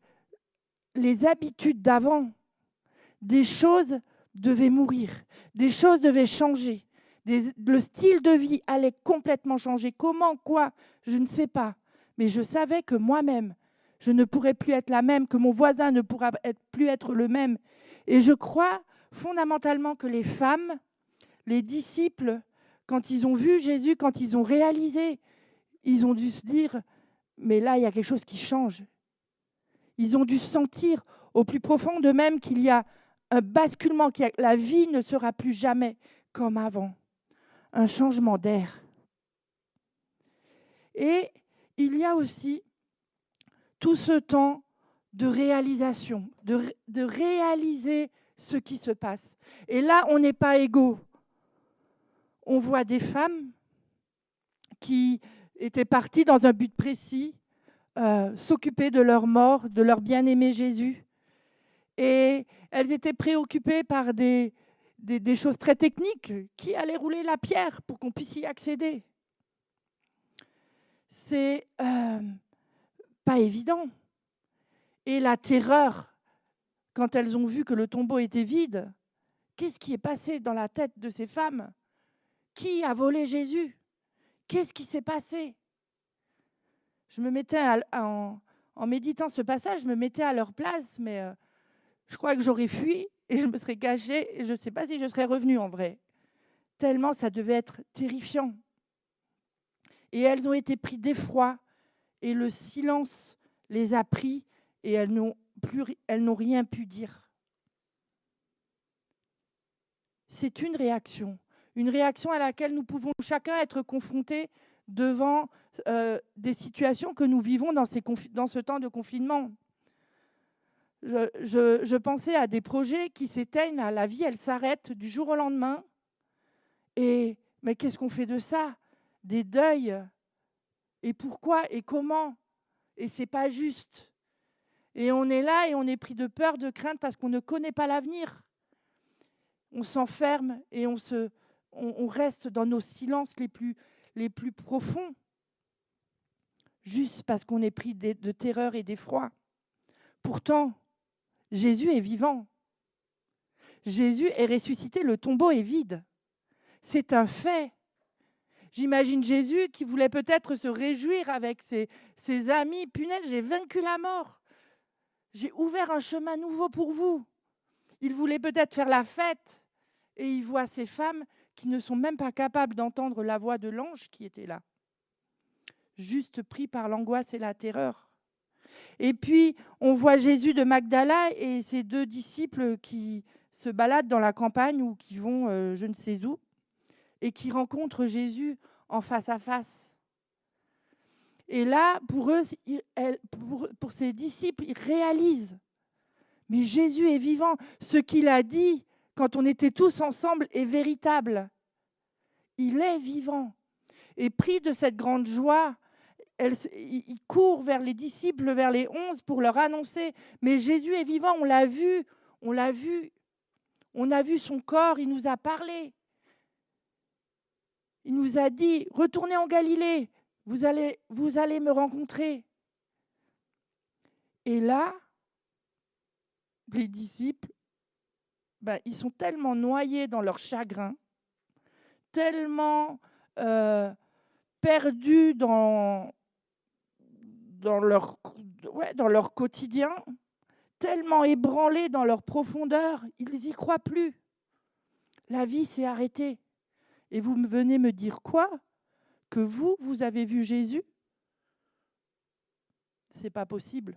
les habitudes d'avant. Des choses devaient mourir, des choses devaient changer, le style de vie allait complètement changer. Comment, quoi, je ne sais pas. Mais je savais que moi-même, je ne pourrais plus être la même, que mon voisin ne pourra plus être le même. Et je crois fondamentalement que les femmes, les disciples, quand ils ont vu Jésus, quand ils ont réalisé, ils ont dû se dire, mais là, il y a quelque chose qui change. Ils ont dû sentir au plus profond d'eux-mêmes qu'il y a un basculement, que la vie ne sera plus jamais comme avant. Un changement d'air. Et il y a aussi tout ce temps de réalisation, de réaliser ce qui se passe. Et là, on n'est pas égaux. On voit des femmes qui étaient parties dans un but précis, s'occuper de leur mort, de leur bien-aimé Jésus. Et elles étaient préoccupées par des choses très techniques. Qui allait rouler la pierre pour qu'on puisse y accéder? C'est pas évident. Et la terreur, quand elles ont vu que le tombeau était vide, qu'est-ce qui est passé dans la tête de ces femmes? Qui a volé Jésus? Qu'est-ce qui s'est passé? Je me mettais en méditant ce passage, je me mettais à leur place, mais je crois que j'aurais fui et je me serais cachée et je ne sais pas si je serais revenue en vrai. Tellement ça devait être terrifiant. Et elles ont été prises d'effroi et le silence les a pris et elles n'ont rien pu dire. C'est une réaction à laquelle nous pouvons chacun être confrontés devant des situations que nous vivons dans ce temps de confinement. Je pensais à des projets qui s'éteignent, la vie, elle s'arrête du jour au lendemain. Mais qu'est-ce qu'on fait de ça? Des deuils. Et pourquoi? Et comment? Et c'est pas juste. Et on est là et on est pris de peur, de crainte parce qu'on ne connaît pas l'avenir. On s'enferme et on reste dans nos silences les plus profonds, juste parce qu'on est pris de terreur et d'effroi. Pourtant, Jésus est vivant. Jésus est ressuscité, le tombeau est vide. C'est un fait. J'imagine Jésus qui voulait peut-être se réjouir avec ses amis. Punaise, j'ai vaincu la mort. J'ai ouvert un chemin nouveau pour vous. Il voulait peut-être faire la fête. Et il voit ces femmes qui ne sont même pas capables d'entendre la voix de l'ange qui était là. Juste pris par l'angoisse et la terreur. Et puis, on voit Jésus de Magdala et ses 2 disciples qui se baladent dans la campagne ou qui vont je ne sais où et qui rencontrent Jésus en face à face. Et là, pour eux, pour ces disciples, ils réalisent, mais Jésus est vivant. Ce qu'il a dit quand on était tous ensemble est véritable. Il est vivant. Et pris de cette grande joie, il court vers les disciples, vers les 11 pour leur annoncer, mais Jésus est vivant, on l'a vu, on a vu son corps, il nous a parlé. Il nous a dit, retournez en Galilée, vous allez me rencontrer. Et là, les disciples, ils sont tellement noyés dans leur chagrin, tellement perdus dans leur quotidien, tellement ébranlés dans leur profondeur, ils n'y croient plus. La vie s'est arrêtée. Et vous venez me dire quoi? Que vous avez vu Jésus? C'est pas possible.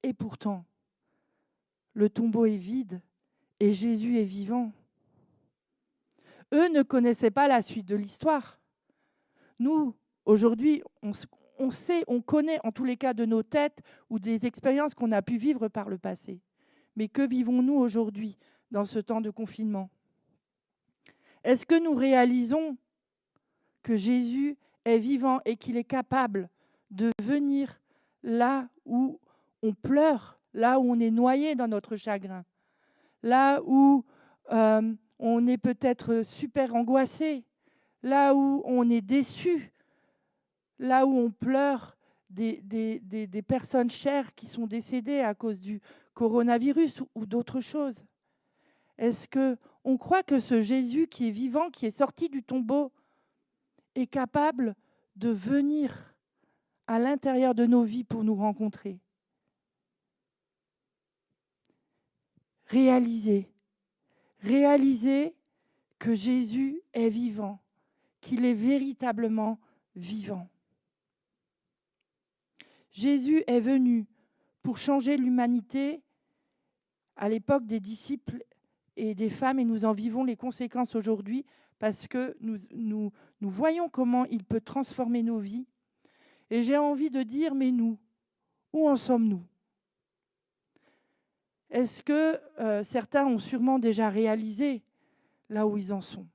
Et pourtant, le tombeau est vide et Jésus est vivant. Eux ne connaissaient pas la suite de l'histoire. Nous, aujourd'hui, on sait, on connaît en tous les cas de nos têtes ou des expériences qu'on a pu vivre par le passé. Mais que vivons-nous aujourd'hui dans ce temps de confinement? Est-ce que nous réalisons que Jésus est vivant et qu'il est capable de venir là où on pleure, là où on est noyé dans notre chagrin, là où on est peut-être super angoissé, là où on est déçu, là où on pleure des personnes chères qui sont décédées à cause du coronavirus ou d'autres choses. Est-ce qu'on croit que ce Jésus qui est vivant, qui est sorti du tombeau, est capable de venir à l'intérieur de nos vies pour nous rencontrer? Réaliser que Jésus est vivant, qu'il est véritablement vivant. Jésus est venu pour changer l'humanité à l'époque des disciples et des femmes, et nous en vivons les conséquences aujourd'hui parce que nous voyons comment il peut transformer nos vies. Et j'ai envie de dire, mais nous, où en sommes-nous? Est-ce que certains ont sûrement déjà réalisé là où ils en sont?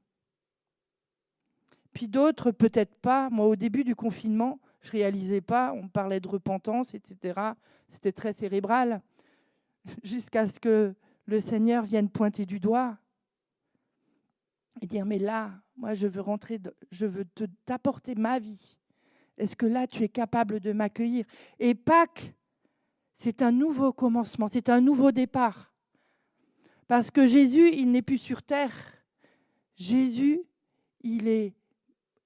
Puis d'autres, peut-être pas. Moi, au début du confinement, je ne réalisais pas. On parlait de repentance, etc. C'était très cérébral. Jusqu'à ce que le Seigneur vienne pointer du doigt et dire, mais là, moi, je veux t'apporter ma vie. Est-ce que là, tu es capable de m'accueillir? Et Pâques, c'est un nouveau commencement, c'est un nouveau départ. Parce que Jésus, il n'est plus sur terre. Jésus, il est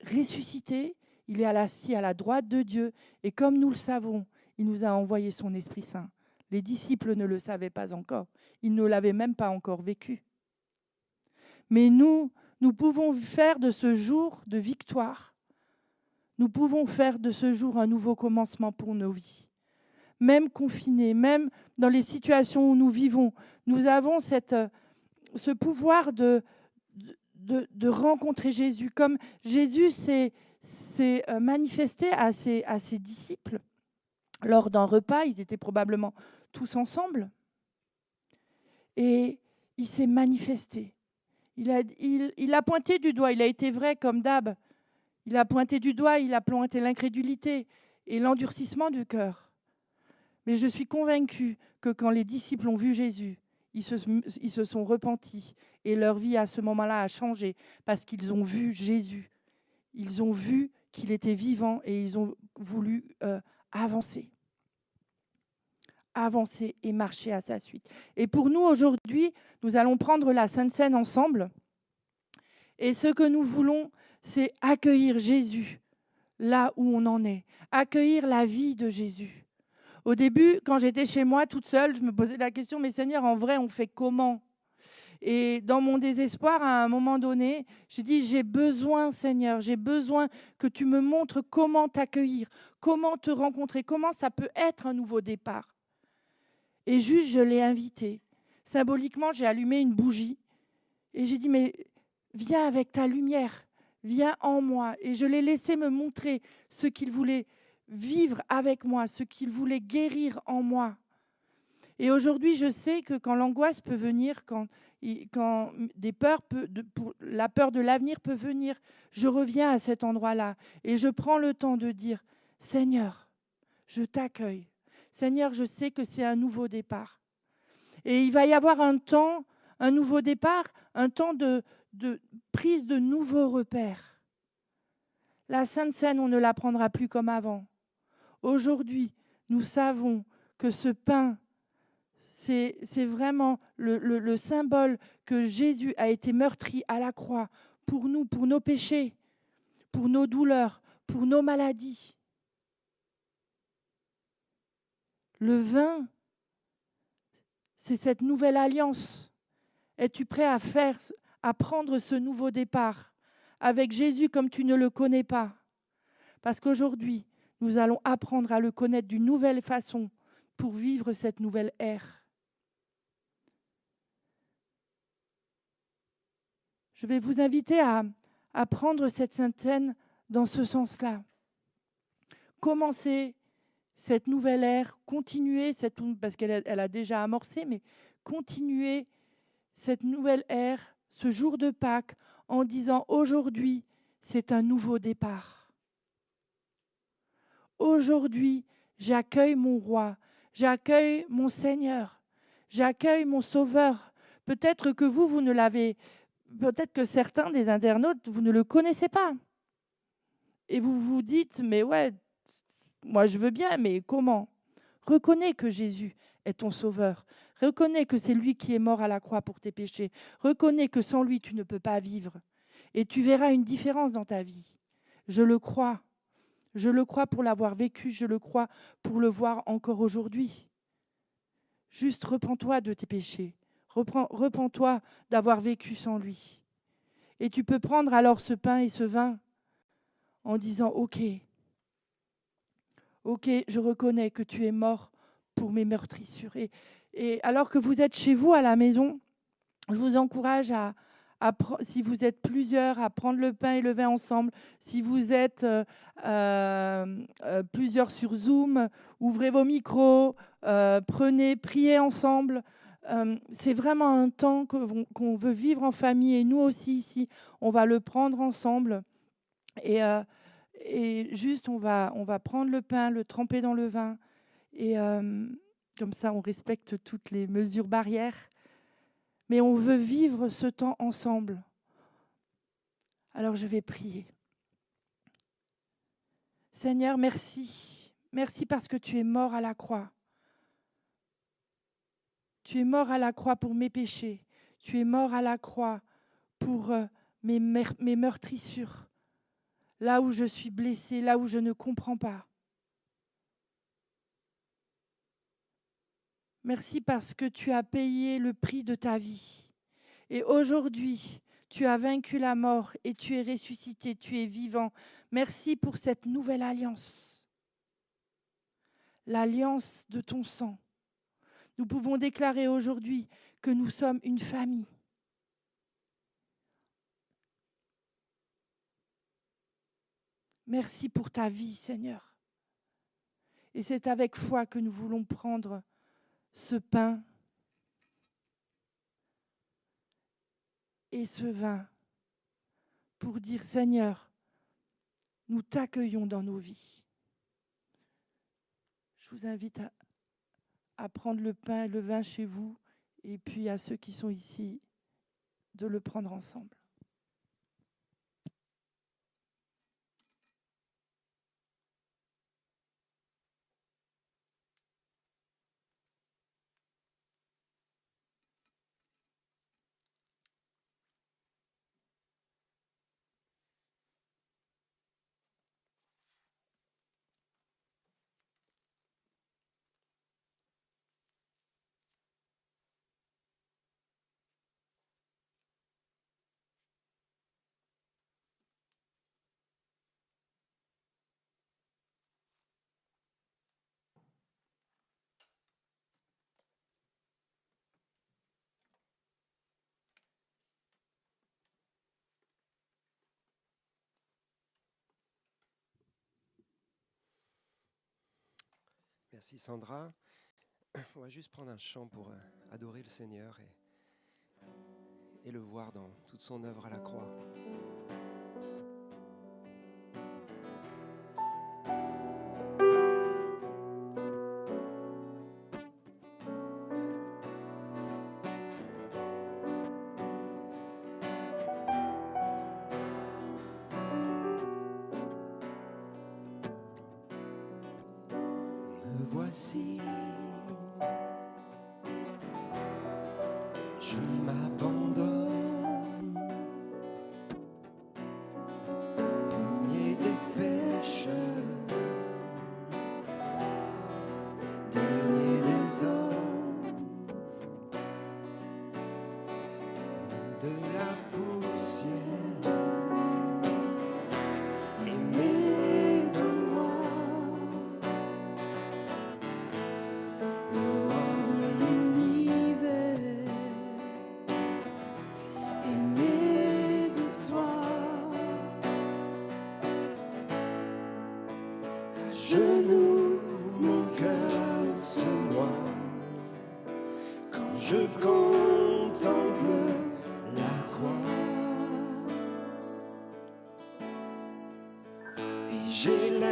ressuscité, il est assis à la droite de Dieu. Et comme nous le savons, il nous a envoyé son Esprit Saint. Les disciples ne le savaient pas encore. Ils ne l'avaient même pas encore vécu. Mais nous pouvons faire de ce jour de victoire, nous pouvons faire de ce jour un nouveau commencement pour nos vies. Même confinés, même dans les situations où nous vivons, nous avons ce pouvoir de rencontrer Jésus. Comme Jésus s'est manifesté à ses disciples lors d'un repas, ils étaient probablement tous ensemble, et il s'est manifesté. Il a pointé du doigt, il a été vrai comme d'hab. Il a pointé du doigt, il a pointé l'incrédulité et l'endurcissement du cœur. Mais je suis convaincue que quand les disciples ont vu Jésus, ils se sont repentis et leur vie à ce moment-là a changé parce qu'ils ont vu Jésus. Ils ont vu qu'il était vivant et ils ont voulu avancer et marcher à sa suite. Et pour nous, aujourd'hui, nous allons prendre la Sainte Seine ensemble. Et ce que nous voulons, c'est accueillir Jésus là où on en est, accueillir la vie de Jésus. Au début, quand j'étais chez moi toute seule, je me posais la question, mais Seigneur, en vrai, on fait comment? Et dans mon désespoir, à un moment donné, j'ai dit, j'ai besoin, Seigneur, j'ai besoin que tu me montres comment t'accueillir, comment te rencontrer, comment ça peut être un nouveau départ. Et juste, je l'ai invité. Symboliquement, j'ai allumé une bougie et j'ai dit, mais viens avec ta lumière, viens en moi. Et je l'ai laissé me montrer ce qu'il voulait vivre avec moi, ce qu'il voulait guérir en moi. Et aujourd'hui, je sais que quand l'angoisse peut venir, quand des peurs, la peur de l'avenir peut venir, je reviens à cet endroit-là et je prends le temps de dire, Seigneur, je t'accueille. Seigneur, je sais que c'est un nouveau départ. Et il va y avoir un nouveau départ, un temps de prise de nouveaux repères. La Sainte Seine, on ne la prendra plus comme avant. Aujourd'hui, nous savons que ce pain, c'est vraiment le symbole que Jésus a été meurtri à la croix pour nous, pour nos péchés, pour nos douleurs, pour nos maladies. Le vin, c'est cette nouvelle alliance. Es-tu prêt à prendre ce nouveau départ avec Jésus comme tu ne le connais pas? Parce qu'aujourd'hui, nous allons apprendre à le connaître d'une nouvelle façon pour vivre cette nouvelle ère. Je vais vous inviter à prendre cette Sainte Seine dans ce sens-là. Commencer cette nouvelle ère, continuer, parce qu'elle a déjà amorcé, mais continuer cette nouvelle ère, ce jour de Pâques, en disant aujourd'hui, c'est un nouveau départ. Aujourd'hui, j'accueille mon roi, j'accueille mon Seigneur, j'accueille mon Sauveur. Peut-être que vous ne l'avez peut-être que certains des internautes, vous ne le connaissez pas. Et vous vous dites, mais ouais, moi je veux bien, mais comment? Reconnais que Jésus est ton sauveur. Reconnais que c'est lui qui est mort à la croix pour tes péchés. Reconnais que sans lui, tu ne peux pas vivre. Et tu verras une différence dans ta vie. Je le crois. Je le crois pour l'avoir vécu. Je le crois pour le voir encore aujourd'hui. Juste repens-toi de tes péchés. Repens-toi d'avoir vécu sans lui. Et tu peux prendre alors ce pain et ce vin en disant, OK, je reconnais que tu es mort pour mes meurtrissures. Et alors que vous êtes chez vous à la maison, je vous encourage si vous êtes plusieurs, à prendre le pain et le vin ensemble. Si vous êtes plusieurs sur Zoom, ouvrez vos micros, priez ensemble. C'est vraiment un temps qu'on veut vivre en famille et nous aussi ici, on va le prendre ensemble. Et juste, on va prendre le pain, le tremper dans le vin. Et comme ça, on respecte toutes les mesures barrières. Mais on veut vivre ce temps ensemble. Alors, je vais prier. Seigneur, merci. Merci parce que tu es mort à la croix. Tu es mort à la croix pour mes péchés. Tu es mort à la croix pour mes meurtrissures. Là où je suis blessée, là où je ne comprends pas. Merci parce que tu as payé le prix de ta vie. Et aujourd'hui, tu as vaincu la mort et tu es ressuscité, tu es vivant. Merci pour cette nouvelle alliance. L'alliance de ton sang. Nous pouvons déclarer aujourd'hui que nous sommes une famille. Merci pour ta vie, Seigneur. Et c'est avec foi que nous voulons prendre ce pain et ce vin pour dire, Seigneur, nous t'accueillons dans nos vies. Je vous invite à prendre le pain et le vin chez vous et puis à ceux qui sont ici de le prendre ensemble. Merci Sandra. On va juste prendre un chant pour adorer le Seigneur et le voir dans toute son œuvre à la croix. Me voici, je m'abandonne, premier des pécheurs, dernier des hommes, de la poussière, aimé de moi, le roi de l'univers, aimé de toi, à genoux mon cœur se noie quand je contemple la croix. Et j'élève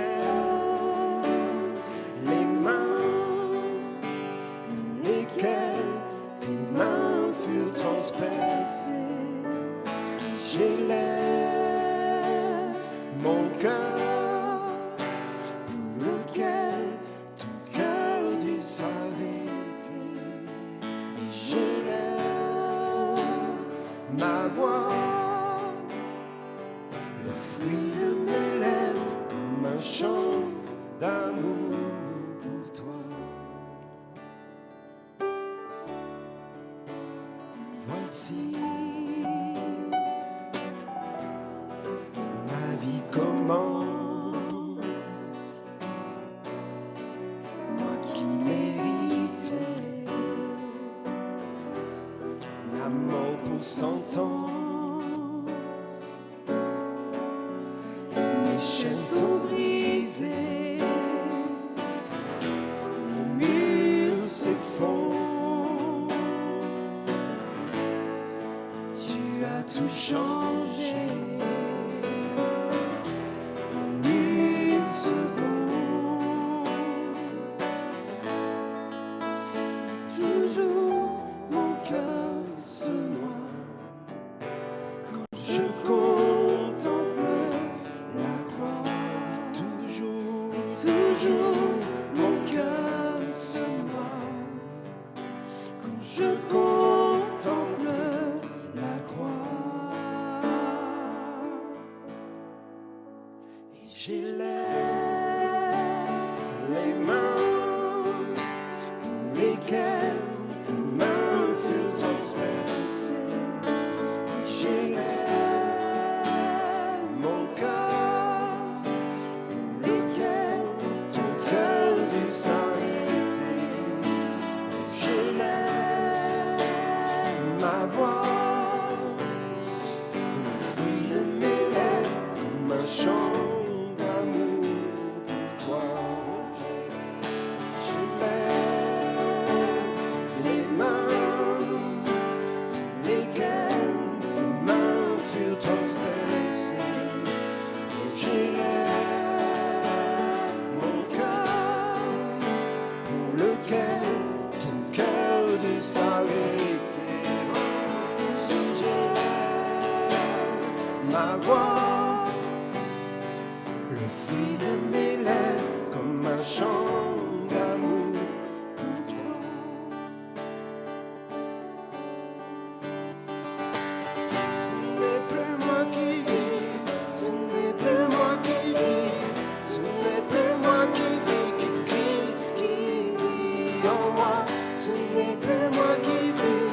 les mains dans lesquelles tes mains furent transpercées sont brisés, les murs s'effondrent. Tu as tout changé. En une seconde, toujours mon cœur se noie quand je contemple la croix. Toujours mon cœur se noie quand je contemple la croix. Et j'élève les mains pour lesquelles tes mains furent transpercées. Et j'élève mon cœur pour lesquels ton cœur dut s'arrêter. Et j'élève ma voix, le fruit de mes lèvres, comme un chant d'amour pour toi. J'élève les mains pour lesquelles tes mains furent transpercées. J'élève mon cœur pour lequel ton cœur dut s'arrêter. J'élève ma voix, le fruit de mes lèvres, comme un chant d'amour pour toi. Ce n'est plus moi qui vis, ce n'est plus moi qui vis, ce n'est plus moi qui vis, que Christ qui vit en moi. Ce n'est plus moi qui vis,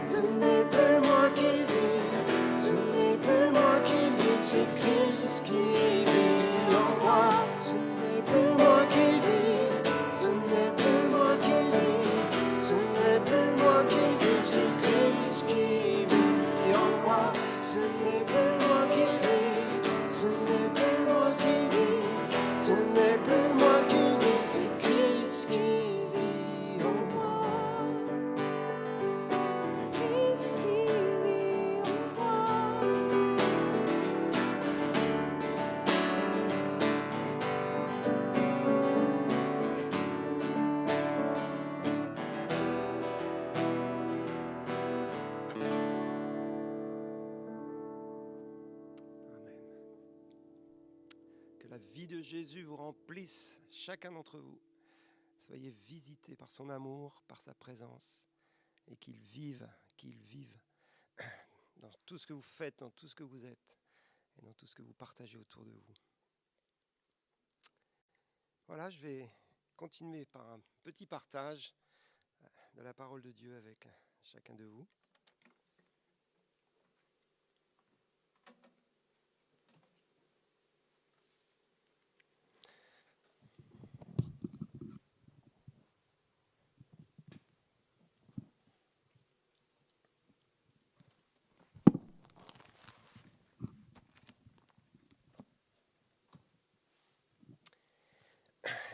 ce n'est plus moi qui vis, ce n'est plus moi qui vis, c'est Christ qui vit en moi. Ce n'est plus moi qui vis, ce n'est plus moi qui vis, ce n'est plus moi qui vis, c'est Christ qui vit en moi. Ce n'est plus moi qui vis, ce n'est plus moi qui vis, ce n'est plus moi qui vis, c'est Christ qui vit en moi. Christ qui vit en moi. Amen. Que la vie de Jésus vous remplisse, chacun d'entre vous. Soyez visités par son amour, par sa présence, et qu'il vive dans tout ce que vous faites, dans tout ce que vous êtes, et dans tout ce que vous partagez autour de vous. Voilà, je vais continuer par un petit partage de la parole de Dieu avec chacun de vous.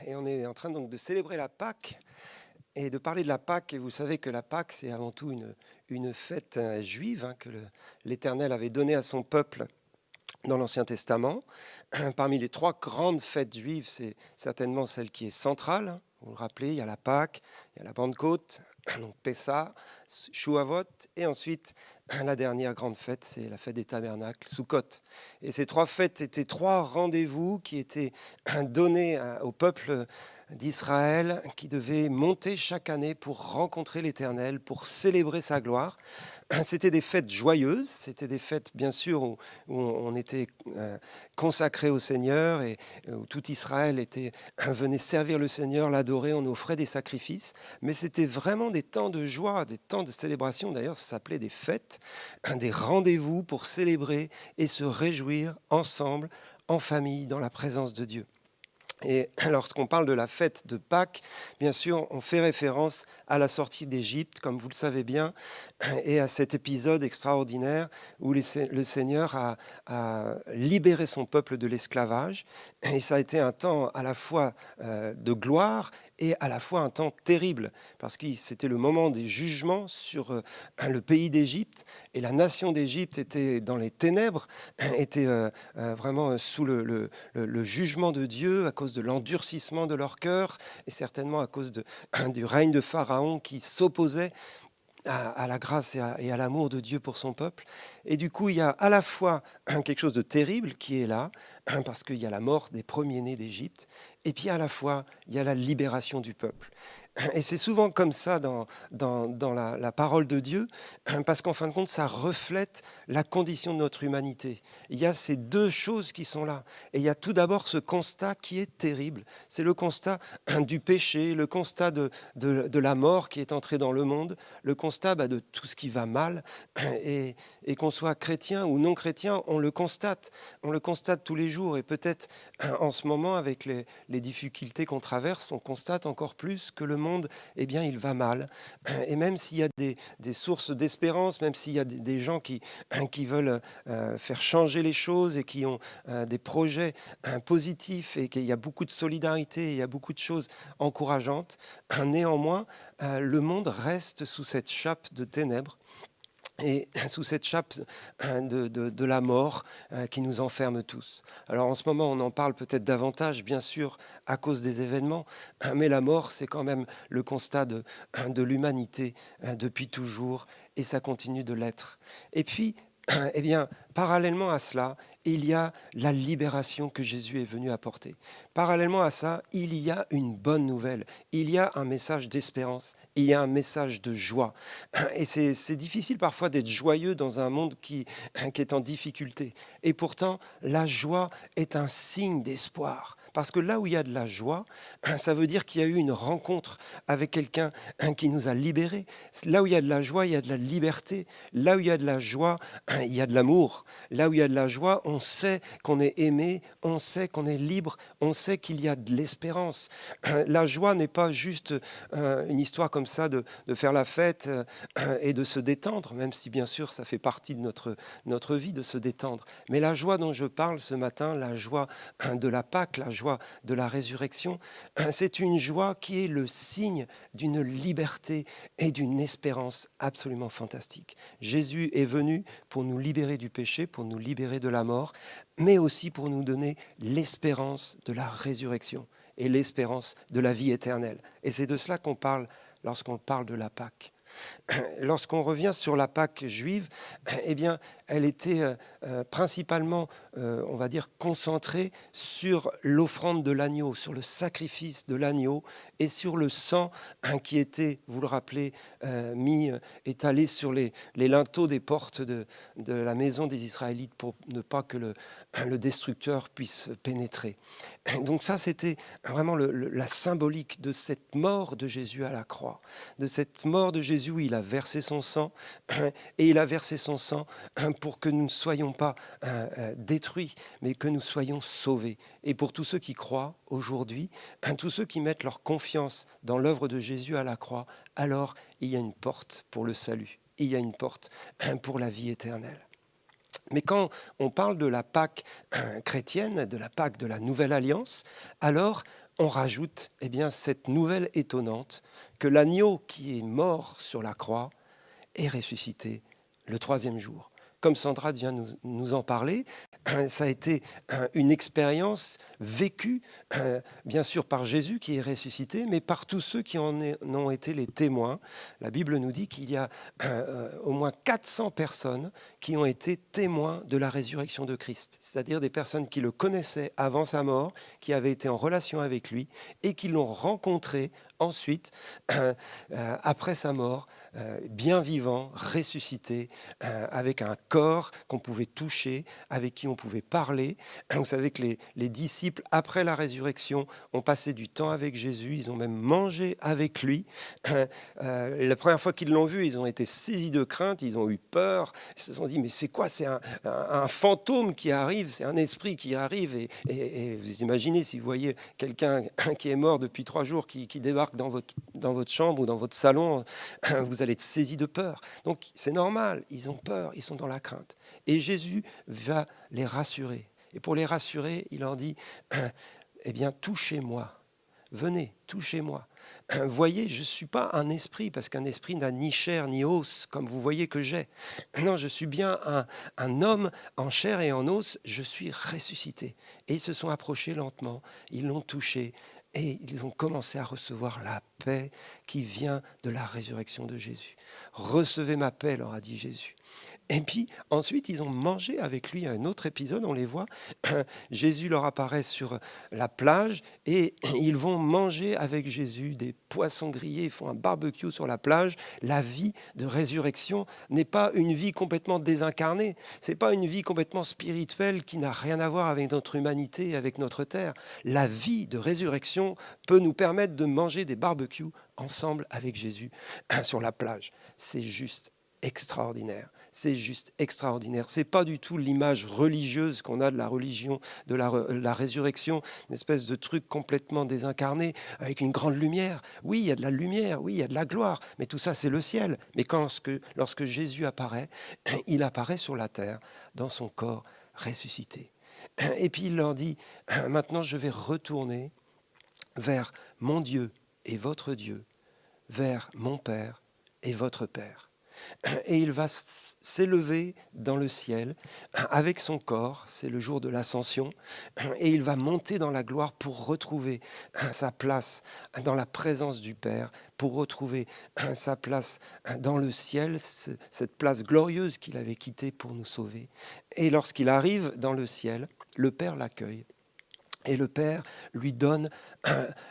Et on est en train donc de célébrer la Pâque et de parler de la Pâque. Et vous savez que la Pâque, c'est avant tout une fête juive que l'Éternel avait donnée à son peuple dans l'Ancien Testament. Parmi les 3 grandes fêtes juives, c'est certainement celle qui est centrale. Vous le rappelez, il y a la Pâque, il y a la Pentecôte, donc Pessah, Shavuot, et ensuite la dernière grande fête, c'est la fête des tabernacles, Sukkot. Et ces 3 fêtes étaient 3 rendez-vous qui étaient donnés au peuple d'Israël, qui devait monter chaque année pour rencontrer l'Éternel, pour célébrer sa gloire. C'était des fêtes joyeuses, c'était des fêtes bien sûr où on était consacré au Seigneur et où tout Israël venait servir le Seigneur, l'adorer, on offrait des sacrifices, mais c'était vraiment des temps de joie, des temps de célébration. D'ailleurs, ça s'appelait des fêtes, des rendez-vous pour célébrer et se réjouir ensemble, en famille, dans la présence de Dieu. Et lorsqu'on parle de la fête de Pâques, bien sûr, on fait référence à la sortie d'Égypte, comme vous le savez bien, et à cet épisode extraordinaire où le Seigneur a libéré son peuple de l'esclavage. Et ça a été un temps à la fois de gloire et à la fois un temps terrible, parce que c'était le moment des jugements sur le pays d'Égypte, et la nation d'Égypte était dans les ténèbres, était vraiment sous le jugement de Dieu à cause de l'endurcissement de leur cœur, et certainement à cause du règne de Pharaon qui s'opposait à la grâce et à l'amour de Dieu pour son peuple. Et du coup, il y a à la fois quelque chose de terrible qui est là, parce qu'il y a la mort des premiers-nés d'Égypte, et puis à la fois, il y a la libération du peuple. Et c'est souvent comme ça dans la parole de Dieu, parce qu'en fin de compte, ça reflète la condition de notre humanité. Il y a ces deux choses qui sont là. Et il y a tout d'abord ce constat qui est terrible. C'est le constat du péché, le constat de la mort qui est entrée dans le monde, le constat de tout ce qui va mal. Et qu'on soit chrétien ou non chrétien, on le constate. On le constate tous les jours. Et peut-être en ce moment, avec les difficultés qu'on traverse, on constate encore plus que le monde, eh bien, il va mal. Et même s'il y a des sources d'espérance, même s'il y a des gens qui veulent faire changer les choses et qui ont des projets positifs et qu'il y a beaucoup de solidarité, il y a beaucoup de choses encourageantes, néanmoins, le monde reste sous cette chape de ténèbres et sous cette chape de la mort qui nous enferme tous. Alors en ce moment, on en parle peut-être davantage, bien sûr, à cause des événements, mais la mort, c'est quand même le constat de l'humanité depuis toujours, et ça continue de l'être. Et puis, eh bien, parallèlement à cela, il y a la libération que Jésus est venu apporter. Parallèlement à ça, il y a une bonne nouvelle, il y a un message d'espérance, il y a un message de joie. Et c'est difficile parfois d'être joyeux dans un monde qui est en difficulté. Et pourtant, la joie est un signe d'espoir. Parce que là où il y a de la joie, ça veut dire qu'il y a eu une rencontre avec quelqu'un qui nous a libérés. Là où il y a de la joie, il y a de la liberté. Là où il y a de la joie, il y a de l'amour. Là où il y a de la joie, on sait qu'on est aimé, on sait qu'on est libre, on sait qu'il y a de l'espérance. La joie n'est pas juste une histoire comme ça de faire la fête et de se détendre, même si bien sûr ça fait partie de notre vie de se détendre. Mais la joie dont je parle ce matin, la joie de la Pâque, la joie de la résurrection, c'est une joie qui est le signe d'une liberté et d'une espérance absolument fantastique. Jésus est venu pour nous libérer du péché, pour nous libérer de la mort, mais aussi pour nous donner l'espérance de la résurrection et l'espérance de la vie éternelle. Et c'est de cela qu'on parle lorsqu'on parle de la Pâque. Lorsqu'on revient sur la Pâque juive, eh bien, elle était principalement, on va dire, concentrée sur l'offrande de l'agneau, sur le sacrifice de l'agneau et sur le sang qui était, vous le rappelez, étalé sur les linteaux des portes de la maison des Israélites pour ne pas que le destructeur puisse pénétrer. Donc ça, c'était vraiment la symbolique de cette mort de Jésus à la croix, de cette mort de Jésus où il a versé son sang, et il a versé son sang pour que nous ne soyons pas détruits, mais que nous soyons sauvés. Et pour tous ceux qui croient aujourd'hui, tous ceux qui mettent leur confiance dans l'œuvre de Jésus à la croix, alors il y a une porte pour le salut, il y a une porte pour la vie éternelle. Mais quand on parle de la Pâque chrétienne, de la Pâque de la Nouvelle Alliance, alors on rajoute cette nouvelle étonnante que l'agneau qui est mort sur la croix est ressuscité le troisième jour. Comme Sandra vient nous en parler, ça a été une expérience vécue, bien sûr par Jésus qui est ressuscité, mais par tous ceux qui en ont été les témoins. La Bible nous dit qu'il y a au moins 400 personnes qui ont été témoins de la résurrection de Christ, c'est-à-dire des personnes qui le connaissaient avant sa mort, qui avaient été en relation avec lui et qui l'ont rencontré ensuite, après sa mort, bien vivant, ressuscité, avec un corps qu'on pouvait toucher, avec qui on pouvait parler. Vous savez que les disciples, après la résurrection, ont passé du temps avec Jésus, ils ont même mangé avec lui. La première fois qu'ils l'ont vu, ils ont été saisis de crainte, ils ont eu peur, ils se sont dit, mais c'est quoi? C'est un fantôme qui arrive, c'est un esprit qui arrive. Et vous imaginez, si vous voyez quelqu'un qui est mort depuis 3 jours, qui débarque dans votre chambre ou dans votre salon, vous allez être saisi de peur. Donc c'est normal, ils ont peur, ils sont dans la crainte. Et Jésus va les rassurer. Et pour les rassurer, il leur dit, eh bien, touchez-moi. Venez, touchez-moi. Voyez, je ne suis pas un esprit, parce qu'un esprit n'a ni chair ni os, comme vous voyez que j'ai. Non, je suis bien un homme en chair et en os, je suis ressuscité. Et ils se sont approchés lentement, ils l'ont touché, et ils ont commencé à recevoir la paix qui vient de la résurrection de Jésus. Recevez ma paix, leur a dit Jésus. Et puis ensuite, ils ont mangé avec lui. Un autre épisode, on les voit. Jésus leur apparaît sur la plage et ils vont manger avec Jésus des poissons grillés. Ils font un barbecue sur la plage. La vie de résurrection n'est pas une vie complètement désincarnée. C'est pas une vie complètement spirituelle qui n'a rien à voir avec notre humanité, avec notre terre. La vie de résurrection peut nous permettre de manger des barbecues ensemble avec Jésus sur la plage. C'est juste extraordinaire. C'est juste extraordinaire. Ce n'est pas du tout l'image religieuse qu'on a de la religion, de la résurrection, une espèce de truc complètement désincarné, avec une grande lumière. Oui, il y a de la lumière, oui, il y a de la gloire, mais tout ça, c'est le ciel. Mais lorsque Jésus apparaît, il apparaît sur la terre, dans son corps ressuscité. Et puis il leur dit, maintenant je vais retourner vers mon Dieu et votre Dieu, vers mon Père et votre Père. Et il va s'élever dans le ciel avec son corps, c'est le jour de l'ascension, et il va monter dans la gloire pour retrouver sa place dans la présence du Père, pour retrouver sa place dans le ciel, cette place glorieuse qu'il avait quittée pour nous sauver. Et lorsqu'il arrive dans le ciel, le Père l'accueille. Et le Père lui donne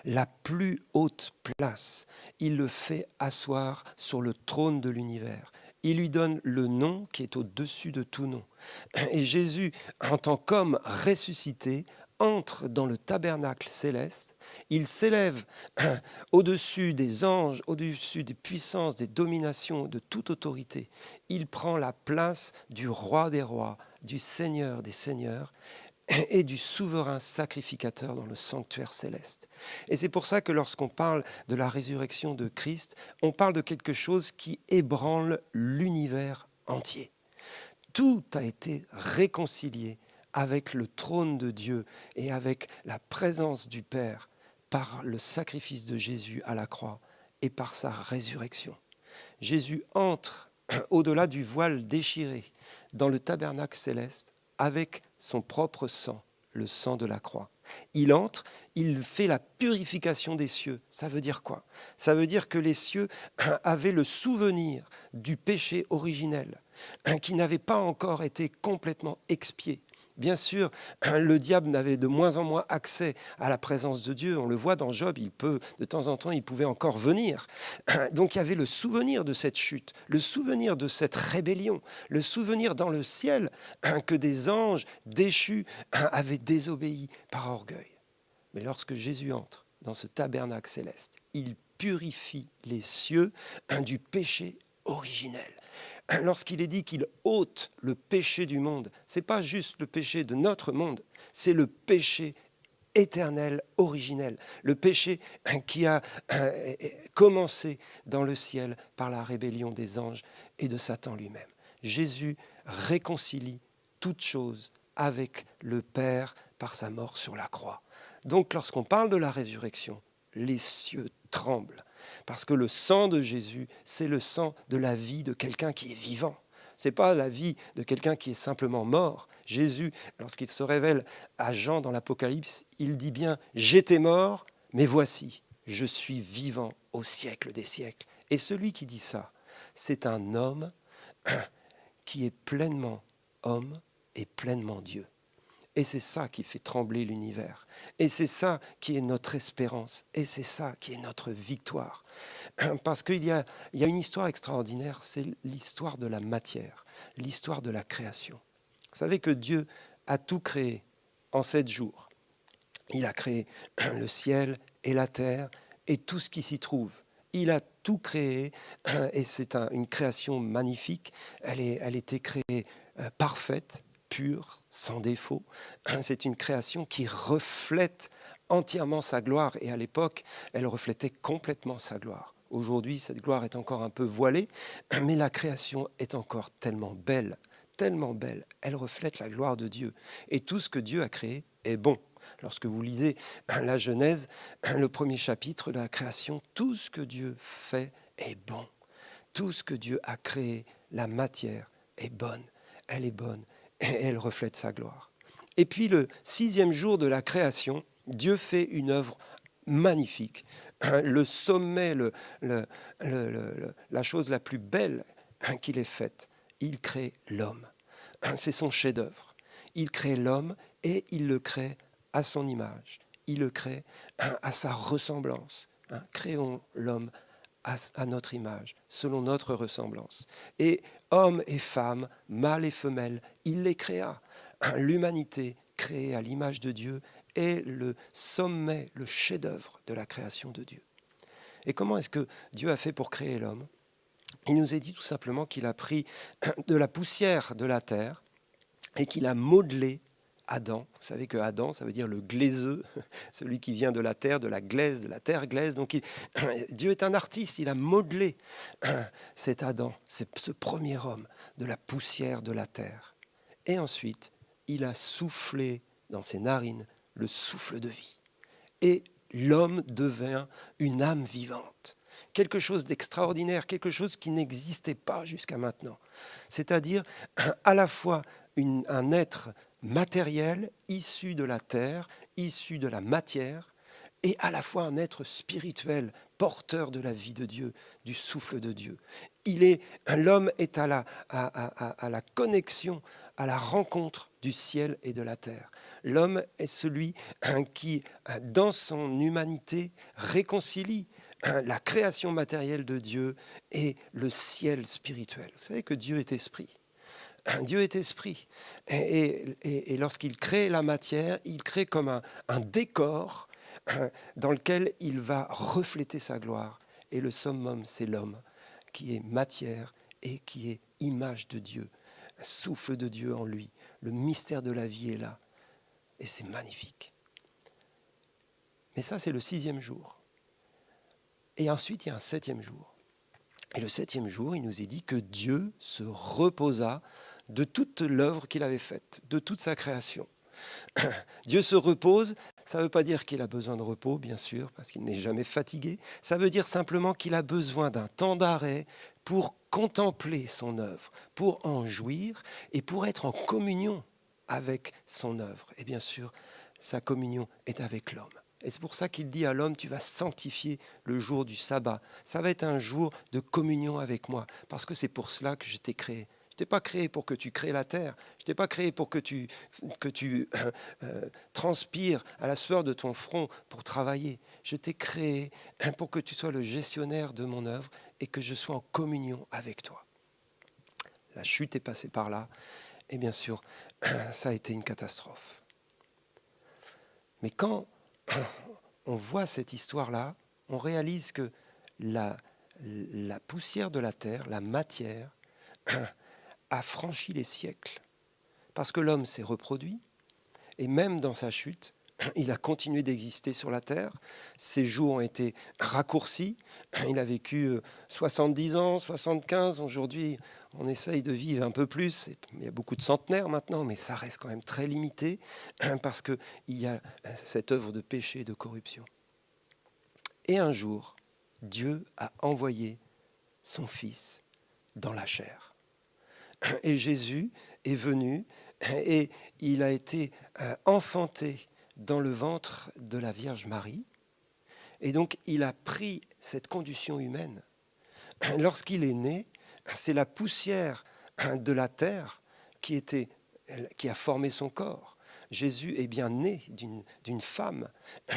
la plus haute place. Il le fait asseoir sur le trône de l'univers. Il lui donne le nom qui est au-dessus de tout nom. Et Jésus, en tant qu'homme ressuscité, entre dans le tabernacle céleste. Il s'élève au-dessus des anges, au-dessus des puissances, des dominations, de toute autorité. Il prend la place du roi des rois, du Seigneur des seigneurs, et du souverain sacrificateur dans le sanctuaire céleste. Et c'est pour ça que lorsqu'on parle de la résurrection de Christ, on parle de quelque chose qui ébranle l'univers entier. Tout a été réconcilié avec le trône de Dieu et avec la présence du Père par le sacrifice de Jésus à la croix et par sa résurrection. Jésus entre au-delà du voile déchiré dans le tabernacle céleste avec son propre sang, le sang de la croix. Il entre, il fait la purification des cieux. Ça veut dire quoi? Ça veut dire que les cieux avaient le souvenir du péché originel, qui n'avait pas encore été complètement expié. Bien sûr, le diable n'avait de moins en moins accès à la présence de Dieu. On le voit dans Job, de temps en temps, il pouvait encore venir. Donc il y avait le souvenir de cette chute, le souvenir de cette rébellion, le souvenir dans le ciel que des anges déchus avaient désobéi par orgueil. Mais lorsque Jésus entre dans ce tabernacle céleste, il purifie les cieux du péché originel. Lorsqu'il est dit qu'il ôte le péché du monde, ce n'est pas juste le péché de notre monde, c'est le péché éternel, originel, le péché qui a commencé dans le ciel par la rébellion des anges et de Satan lui-même. Jésus réconcilie toutes choses avec le Père par sa mort sur la croix. Donc lorsqu'on parle de la résurrection, les cieux tremblent. Parce que le sang de Jésus, c'est le sang de la vie de quelqu'un qui est vivant. Ce n'est pas la vie de quelqu'un qui est simplement mort. Jésus, lorsqu'il se révèle à Jean dans l'Apocalypse, il dit bien « J'étais mort, mais voici, je suis vivant au siècle des siècles. » Et celui qui dit ça, c'est un homme qui est pleinement homme et pleinement Dieu. Et c'est ça qui fait trembler l'univers. Et c'est ça qui est notre espérance. Et c'est ça qui est notre victoire. Parce qu'il y a une histoire extraordinaire, c'est l'histoire de la matière, l'histoire de la création. Vous savez que Dieu a tout créé en 7 jours. Il a créé le ciel et la terre et tout ce qui s'y trouve. Il a tout créé et c'est une création magnifique. Elle était créée parfaite, pure, sans défaut. C'est une création qui reflète entièrement sa gloire et à l'époque, elle reflétait complètement sa gloire. Aujourd'hui, cette gloire est encore un peu voilée, mais la création est encore tellement belle, elle reflète la gloire de Dieu. Et tout ce que Dieu a créé est bon. Lorsque vous lisez la Genèse, le premier chapitre de la création, tout ce que Dieu fait est bon. Tout ce que Dieu a créé, la matière est bonne, et elle reflète sa gloire. Et puis le 6e jour de la création, Dieu fait une œuvre magnifique. Le sommet, la chose la plus belle qu'il ait faite, il crée l'homme. C'est son chef-d'œuvre. Il crée l'homme et il le crée à son image. Il le crée à sa ressemblance. Créons l'homme à notre image, selon notre ressemblance. Et hommes et femmes, mâles et femelles, il les créa. L'humanité créée à l'image de Dieu est le sommet, le chef-d'œuvre de la création de Dieu. Et comment est-ce que Dieu a fait pour créer l'homme ? Il nous a dit tout simplement qu'il a pris de la poussière de la terre et qu'il a modelé Adam. Vous savez que Adam, ça veut dire le glaiseux, celui qui vient de la terre glaise, de la terre glaise. Donc Dieu est un artiste, il a modelé cet Adam, ce premier homme, de la poussière de la terre. Et ensuite, il a soufflé dans ses narines le souffle de vie. Et l'homme devint une âme vivante. Quelque chose d'extraordinaire, quelque chose qui n'existait pas jusqu'à maintenant. C'est-à-dire à la fois un être matériel, issu de la terre, issu de la matière, et à la fois un être spirituel, porteur de la vie de Dieu, du souffle de Dieu. L'homme est à la connexion, à la rencontre du ciel et de la terre. L'homme est celui qui, dans son humanité, réconcilie la création matérielle de Dieu et le ciel spirituel. Vous savez que Dieu est esprit. Dieu est esprit. Et lorsqu'il crée la matière, il crée comme un décor dans lequel il va refléter sa gloire. Et le summum, c'est l'homme qui est matière et qui est image de Dieu, souffle de Dieu en lui. Le mystère de la vie est là. Et c'est magnifique. Mais ça, c'est le 6e jour. Et ensuite, il y a un 7e jour. Et le 7e jour, il nous est dit que Dieu se reposa de toute l'œuvre qu'il avait faite, de toute sa création. Dieu se repose, ça ne veut pas dire qu'il a besoin de repos, bien sûr, parce qu'il n'est jamais fatigué. Ça veut dire simplement qu'il a besoin d'un temps d'arrêt pour contempler son œuvre, pour en jouir et pour être en communion avec son œuvre. Et bien sûr, sa communion est avec l'homme. Et c'est pour ça qu'il dit à l'homme, tu vas sanctifier le jour du sabbat. Ça va être un jour de communion avec moi, parce que c'est pour cela que je t'ai créé. Je ne t'ai pas créé pour que tu crées la terre. Je ne t'ai pas créé pour que tu transpires à la sueur de ton front pour travailler. Je t'ai créé pour que tu sois le gestionnaire de mon œuvre et que je sois en communion avec toi. La chute est passée par là. Et bien sûr, ça a été une catastrophe. Mais quand on voit cette histoire-là, on réalise que la poussière de la terre, la matière, a franchi les siècles. Parce que l'homme s'est reproduit, et même dans sa chute, il a continué d'exister sur la terre. Ses jours ont été raccourcis. Il a vécu 70 ans, 75. Aujourd'hui, on essaye de vivre un peu plus. Il y a beaucoup de centenaires maintenant, mais ça reste quand même très limité parce qu'il y a cette œuvre de péché et de corruption. Et un jour, Dieu a envoyé son Fils dans la chair. Et Jésus est venu et il a été enfanté dans le ventre de la Vierge Marie. Et donc, il a pris cette condition humaine. Lorsqu'il est né, c'est la poussière de la terre qui a formé son corps. Jésus est bien né d'une femme.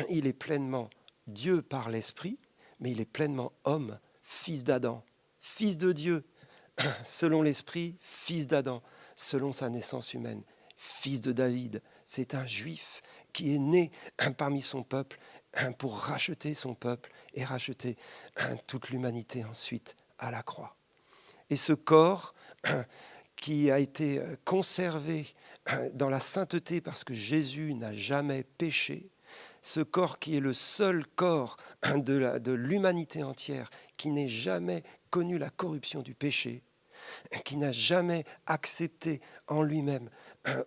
Il est pleinement Dieu par l'Esprit, mais il est pleinement homme, fils d'Adam, fils de Dieu, selon l'Esprit, fils d'Adam, selon sa naissance humaine, fils de David. C'est un juif qui est né parmi son peuple pour racheter son peuple et racheter toute l'humanité ensuite à la croix. Et ce corps qui a été conservé dans la sainteté parce que Jésus n'a jamais péché, ce corps qui est le seul corps de l'humanité entière qui n'ait jamais connu la corruption du péché, qui n'a jamais accepté en lui-même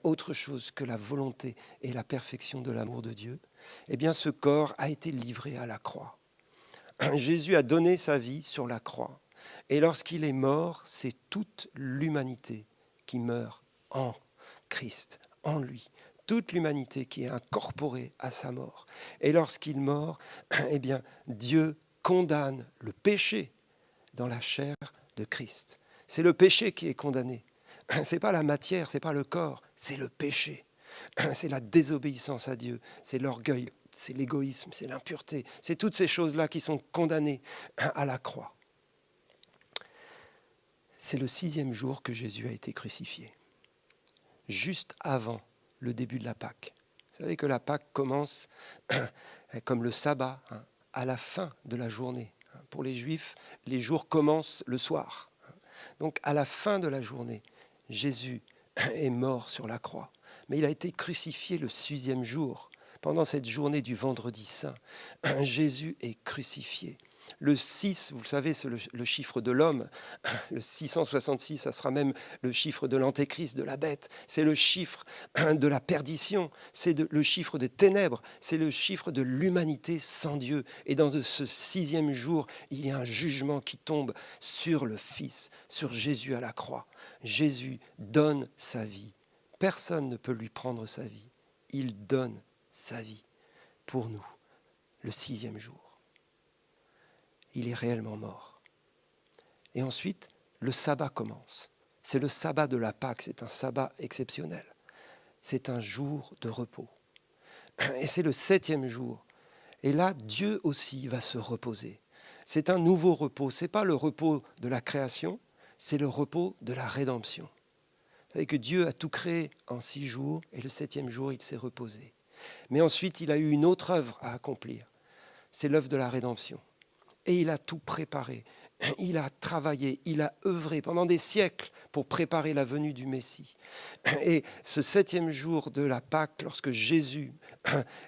autre chose que la volonté et la perfection de l'amour de Dieu, eh bien ce corps a été livré à la croix. Jésus a donné sa vie sur la croix. Et lorsqu'il est mort, c'est toute l'humanité qui meurt en Christ, en lui. Toute l'humanité qui est incorporée à sa mort. Et lorsqu'il meurt, eh bien, Dieu condamne le péché dans la chair de Christ. C'est le péché qui est condamné. Ce n'est pas la matière, ce n'est pas le corps, c'est le péché. C'est la désobéissance à Dieu, c'est l'orgueil, c'est l'égoïsme, c'est l'impureté. C'est toutes ces choses-là qui sont condamnées à la croix. C'est le 6e jour que Jésus a été crucifié, juste avant le début de la Pâque. Vous savez que la Pâque commence comme le sabbat, à la fin de la journée. Pour les Juifs, les jours commencent le soir. Donc à la fin de la journée, Jésus est mort sur la croix. Mais il a été crucifié le 6e jour. Pendant cette journée du vendredi saint, Jésus est crucifié. Le 6, vous le savez, c'est le chiffre de l'homme. Le 666, ça sera même le chiffre de l'antéchrist, de la bête. C'est le chiffre de la perdition. C'est le chiffre des ténèbres. C'est le chiffre de l'humanité sans Dieu. Et dans ce 6e jour, il y a un jugement qui tombe sur le Fils, sur Jésus à la croix. Jésus donne sa vie. Personne ne peut lui prendre sa vie. Il donne sa vie pour nous, le 6e jour. Il est réellement mort. Et ensuite, le sabbat commence. C'est le sabbat de la Pâque, c'est un sabbat exceptionnel. C'est un jour de repos. Et c'est le 7e jour. Et là, Dieu aussi va se reposer. C'est un nouveau repos. Ce n'est pas le repos de la création, c'est le repos de la rédemption. Vous savez que Dieu a tout créé en 6 jours, et le 7e jour, il s'est reposé. Mais ensuite, il a eu une autre œuvre à accomplir. C'est l'œuvre de la rédemption. Et il a tout préparé. Il a travaillé, il a œuvré pendant des siècles pour préparer la venue du Messie. Et ce 7e jour de la Pâque, lorsque Jésus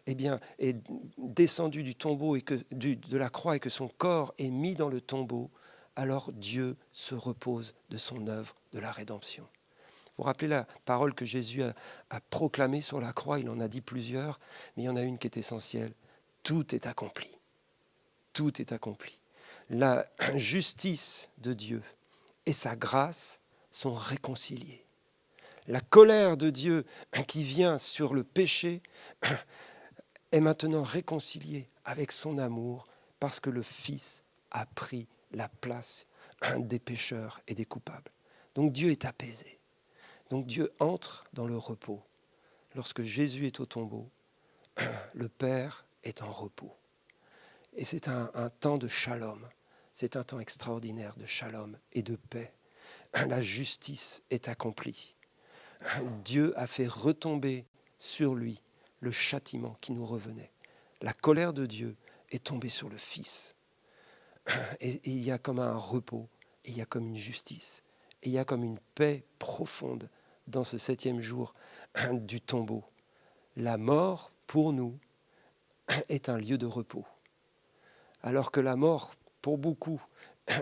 est descendu du tombeau, de la croix, et que son corps est mis dans le tombeau, alors Dieu se repose de son œuvre de la rédemption. Vous vous rappelez la parole que Jésus a proclamée sur la croix? Il en a dit plusieurs, mais il y en a une qui est essentielle. Tout est accompli. Tout est accompli. La justice de Dieu et sa grâce sont réconciliées. La colère de Dieu qui vient sur le péché est maintenant réconciliée avec son amour parce que le Fils a pris la place des pécheurs et des coupables. Donc Dieu est apaisé. Donc Dieu entre dans le repos. Lorsque Jésus est au tombeau, le Père est en repos. Et c'est un temps de shalom. C'est un temps extraordinaire de shalom et de paix. La justice est accomplie. Dieu a fait retomber sur lui le châtiment qui nous revenait. La colère de Dieu est tombée sur le Fils. Et il y a comme un repos, et il y a comme une justice, et il y a comme une paix profonde dans ce 7e jour du tombeau. La mort, pour nous, est un lieu de repos. Alors que la mort, pour beaucoup,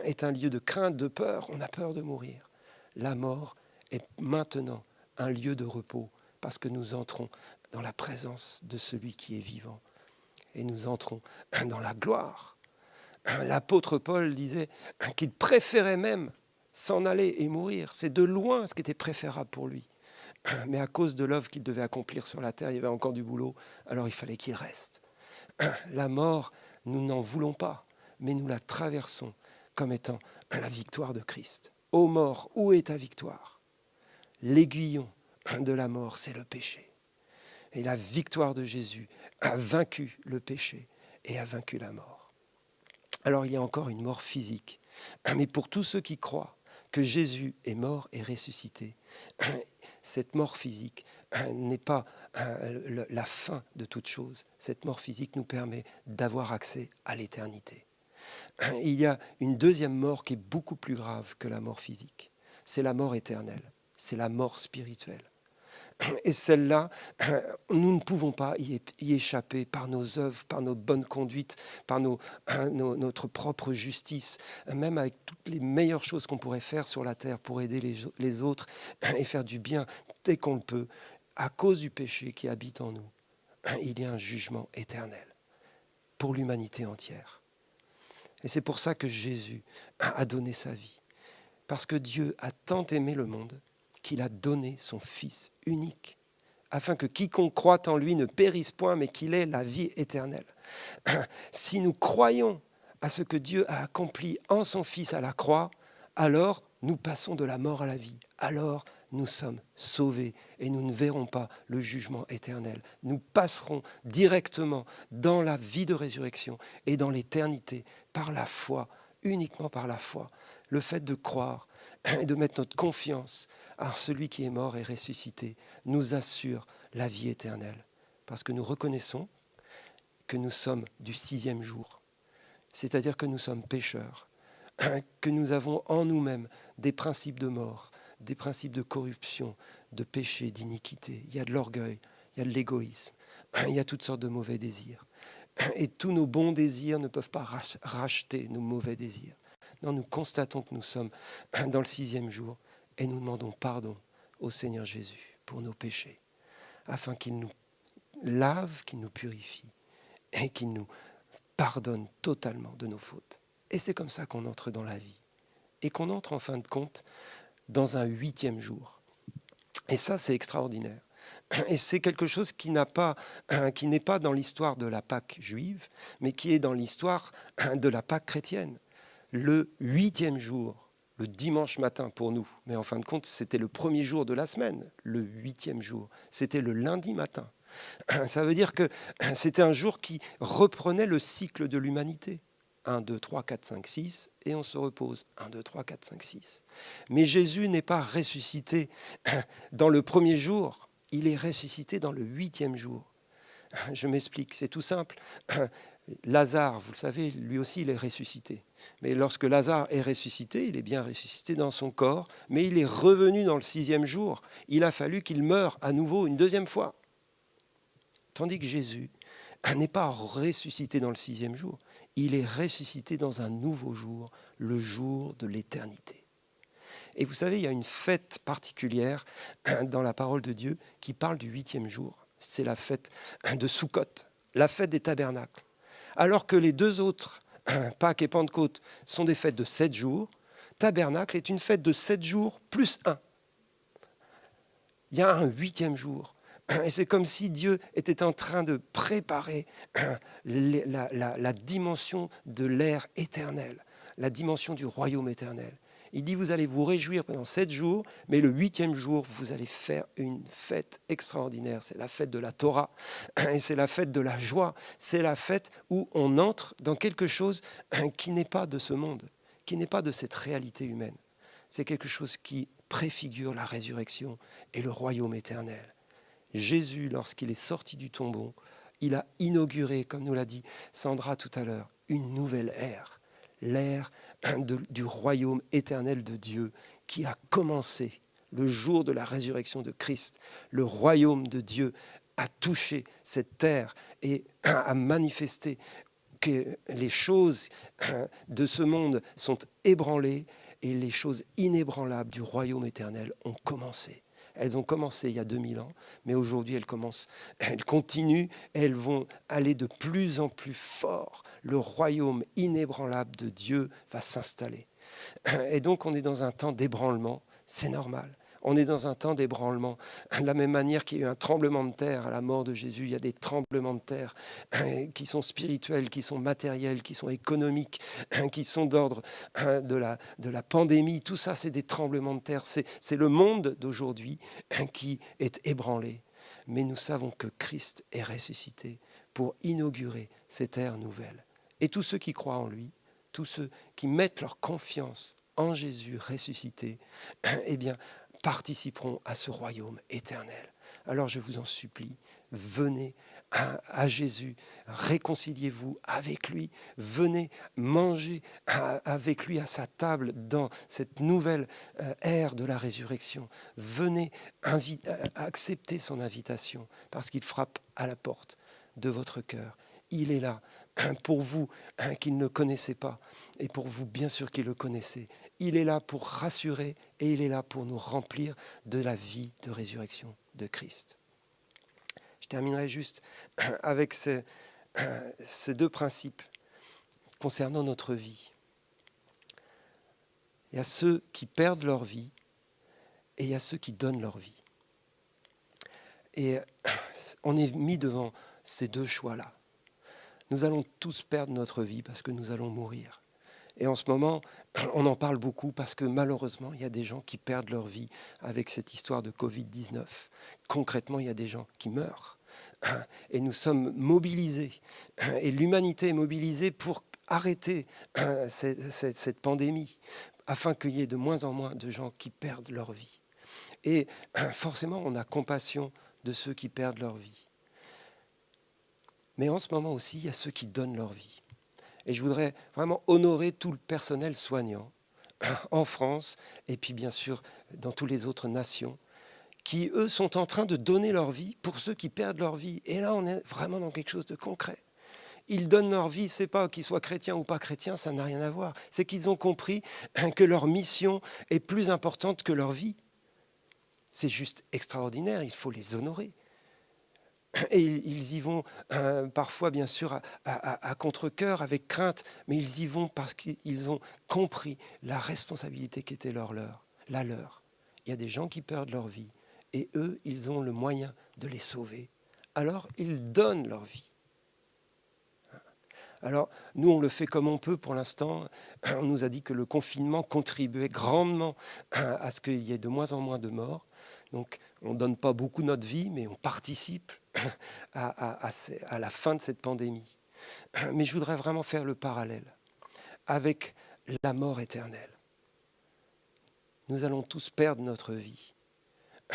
est un lieu de crainte, de peur, on a peur de mourir. La mort est maintenant un lieu de repos parce que nous entrons dans la présence de celui qui est vivant. Et nous entrons dans la gloire. L'apôtre Paul disait qu'il préférait même s'en aller et mourir. C'est de loin ce qui était préférable pour lui. Mais à cause de l'œuvre qu'il devait accomplir sur la terre, il y avait encore du boulot, alors il fallait qu'il reste. La mort, nous n'en voulons pas, mais nous la traversons comme étant la victoire de Christ. Ô mort, où est ta victoire? L'aiguillon de la mort, c'est le péché. Et la victoire de Jésus a vaincu le péché et a vaincu la mort. Alors il y a encore une mort physique. Mais pour tous ceux qui croient que Jésus est mort et ressuscité, cette mort physique n'est pas la fin de toute chose. Cette mort physique nous permet d'avoir accès à l'éternité. Il y a une deuxième mort qui est beaucoup plus grave que la mort physique. C'est la mort éternelle, c'est la mort spirituelle. Et celle-là, nous ne pouvons pas y échapper par nos œuvres, par nos bonnes conduites, par notre propre justice, même avec toutes les meilleures choses qu'on pourrait faire sur la terre pour aider les autres et faire du bien dès qu'on le peut. À cause du péché qui habite en nous, il y a un jugement éternel pour l'humanité entière. Et c'est pour ça que Jésus a donné sa vie. Parce que Dieu a tant aimé le monde qu'il a donné son Fils unique, afin que quiconque croit en lui ne périsse point, mais qu'il ait la vie éternelle. Si nous croyons à ce que Dieu a accompli en son Fils à la croix, alors nous passons de la mort à la vie. Alors nous sommes sauvés et nous ne verrons pas le jugement éternel. Nous passerons directement dans la vie de résurrection et dans l'éternité par la foi, uniquement par la foi. Le fait de croire et de mettre notre confiance à celui qui est mort et ressuscité nous assure la vie éternelle. Parce que nous reconnaissons que nous sommes du 6e jour. C'est-à-dire que nous sommes pécheurs, que nous avons en nous-mêmes des principes de mort, des principes de corruption, de péché, d'iniquité. Il y a de l'orgueil, il y a de l'égoïsme, il y a toutes sortes de mauvais désirs. Et tous nos bons désirs ne peuvent pas racheter nos mauvais désirs. Non, nous constatons que nous sommes dans le 6e jour et nous demandons pardon au Seigneur Jésus pour nos péchés, afin qu'il nous lave, qu'il nous purifie et qu'il nous pardonne totalement de nos fautes. Et c'est comme ça qu'on entre dans la vie et qu'on entre en fin de compte dans un 8e jour. Et ça, c'est extraordinaire. Et c'est quelque chose qui n'est pas dans l'histoire de la Pâque juive, mais qui est dans l'histoire de la Pâque chrétienne. Le 8e jour, le dimanche matin pour nous, mais en fin de compte, c'était le premier jour de la semaine, le 8e jour. C'était le lundi matin. Ça veut dire que c'était un jour qui reprenait le cycle de l'humanité. 1, 2, 3, 4, 5, 6, et on se repose. 1, 2, 3, 4, 5, 6. Mais Jésus n'est pas ressuscité dans le premier jour, il est ressuscité dans le 8e jour. Je m'explique, c'est tout simple. Lazare, vous le savez, lui aussi, il est ressuscité. Mais lorsque Lazare est ressuscité, il est bien ressuscité dans son corps, mais il est revenu dans le 6e jour. Il a fallu qu'il meure à nouveau une deuxième fois. Tandis que Jésus n'est pas ressuscité dans le 6e jour. Il est ressuscité dans un nouveau jour, le jour de l'éternité. Et vous savez, il y a une fête particulière dans la parole de Dieu qui parle du 8e jour. C'est la fête de Soukhot, la fête des tabernacles. Alors que les deux autres, Pâques et Pentecôte, sont des fêtes de 7 jours, Tabernacle est une fête de 7 jours plus 1. Il y a un 8e jour. Et c'est comme si Dieu était en train de préparer la dimension de l'ère éternelle, la dimension du royaume éternel. Il dit, vous allez vous réjouir pendant 7 jours, mais le 8e jour, vous allez faire une fête extraordinaire. C'est la fête de la Torah, et c'est la fête de la joie. C'est la fête où on entre dans quelque chose qui n'est pas de ce monde, qui n'est pas de cette réalité humaine. C'est quelque chose qui préfigure la résurrection et le royaume éternel. Jésus, lorsqu'il est sorti du tombeau, il a inauguré, comme nous l'a dit Sandra tout à l'heure, une nouvelle ère, l'ère du royaume éternel de Dieu qui a commencé le jour de la résurrection de Christ. Le royaume de Dieu a touché cette terre et a manifesté que les choses de ce monde sont ébranlées et les choses inébranlables du royaume éternel ont commencé. Elles ont commencé il y a 2000 ans, mais aujourd'hui elles continuent, et elles vont aller de plus en plus fort. Le royaume inébranlable de Dieu va s'installer. Et donc on est dans un temps d'ébranlement, c'est normal. On est dans un temps d'ébranlement. De la même manière qu'il y a eu un tremblement de terre à la mort de Jésus, il y a des tremblements de terre qui sont spirituels, qui sont matériels, qui sont économiques, qui sont d'ordre de la pandémie. Tout ça, c'est des tremblements de terre. C'est le monde d'aujourd'hui qui est ébranlé. mais nous savons que Christ est ressuscité pour inaugurer cette ère nouvelle. Et tous ceux qui croient en lui, tous ceux qui mettent leur confiance en Jésus ressuscité, eh bien, participeront à ce royaume éternel. Alors je vous en supplie, venez à Jésus, réconciliez-vous avec lui, venez manger avec lui à sa table dans cette nouvelle ère de la résurrection. Venez accepter son invitation parce qu'il frappe à la porte de votre cœur. Il est là pour vous qui ne le connaissez pas et pour vous bien sûr qui le connaissez. Il est là pour rassurer et il est là pour nous remplir de la vie de résurrection de Christ. Je terminerai juste avec ces deux principes concernant notre vie. Il y a ceux qui perdent leur vie et il y a ceux qui donnent leur vie. Et on est mis devant ces deux choix-là. Nous allons tous perdre notre vie parce que nous allons mourir. Et en ce moment, on en parle beaucoup parce que malheureusement, il y a des gens qui perdent leur vie avec cette histoire de Covid-19. Concrètement, il y a des gens qui meurent. Et nous sommes mobilisés. Et l'humanité est mobilisée pour arrêter cette pandémie, afin qu'il y ait de moins en moins de gens qui perdent leur vie. Et forcément, on a compassion de ceux qui perdent leur vie. Mais en ce moment aussi, il y a ceux qui donnent leur vie. Et je voudrais vraiment honorer tout le personnel soignant en France et puis bien sûr dans toutes les autres nations qui, eux, sont en train de donner leur vie pour ceux qui perdent leur vie. Et là, on est vraiment dans quelque chose de concret. Ils donnent leur vie, c'est pas qu'ils soient chrétiens ou pas chrétiens, ça n'a rien à voir. C'est qu'ils ont compris que leur mission est plus importante que leur vie. C'est juste extraordinaire, il faut les honorer. Et ils y vont parfois, bien sûr, à contre-cœur, avec crainte, mais ils y vont parce qu'ils ont compris la responsabilité qui était la leur. Il y a des gens qui perdent leur vie, et eux, ils ont le moyen de les sauver. Alors, ils donnent leur vie. Alors, nous, on le fait comme on peut pour l'instant. On nous a dit que le confinement contribuait grandement à ce qu'il y ait de moins en moins de morts. Donc, on ne donne pas beaucoup notre vie, mais on participe à la fin de cette pandémie. Mais je voudrais vraiment faire le parallèle avec la mort éternelle. Nous allons tous perdre notre vie,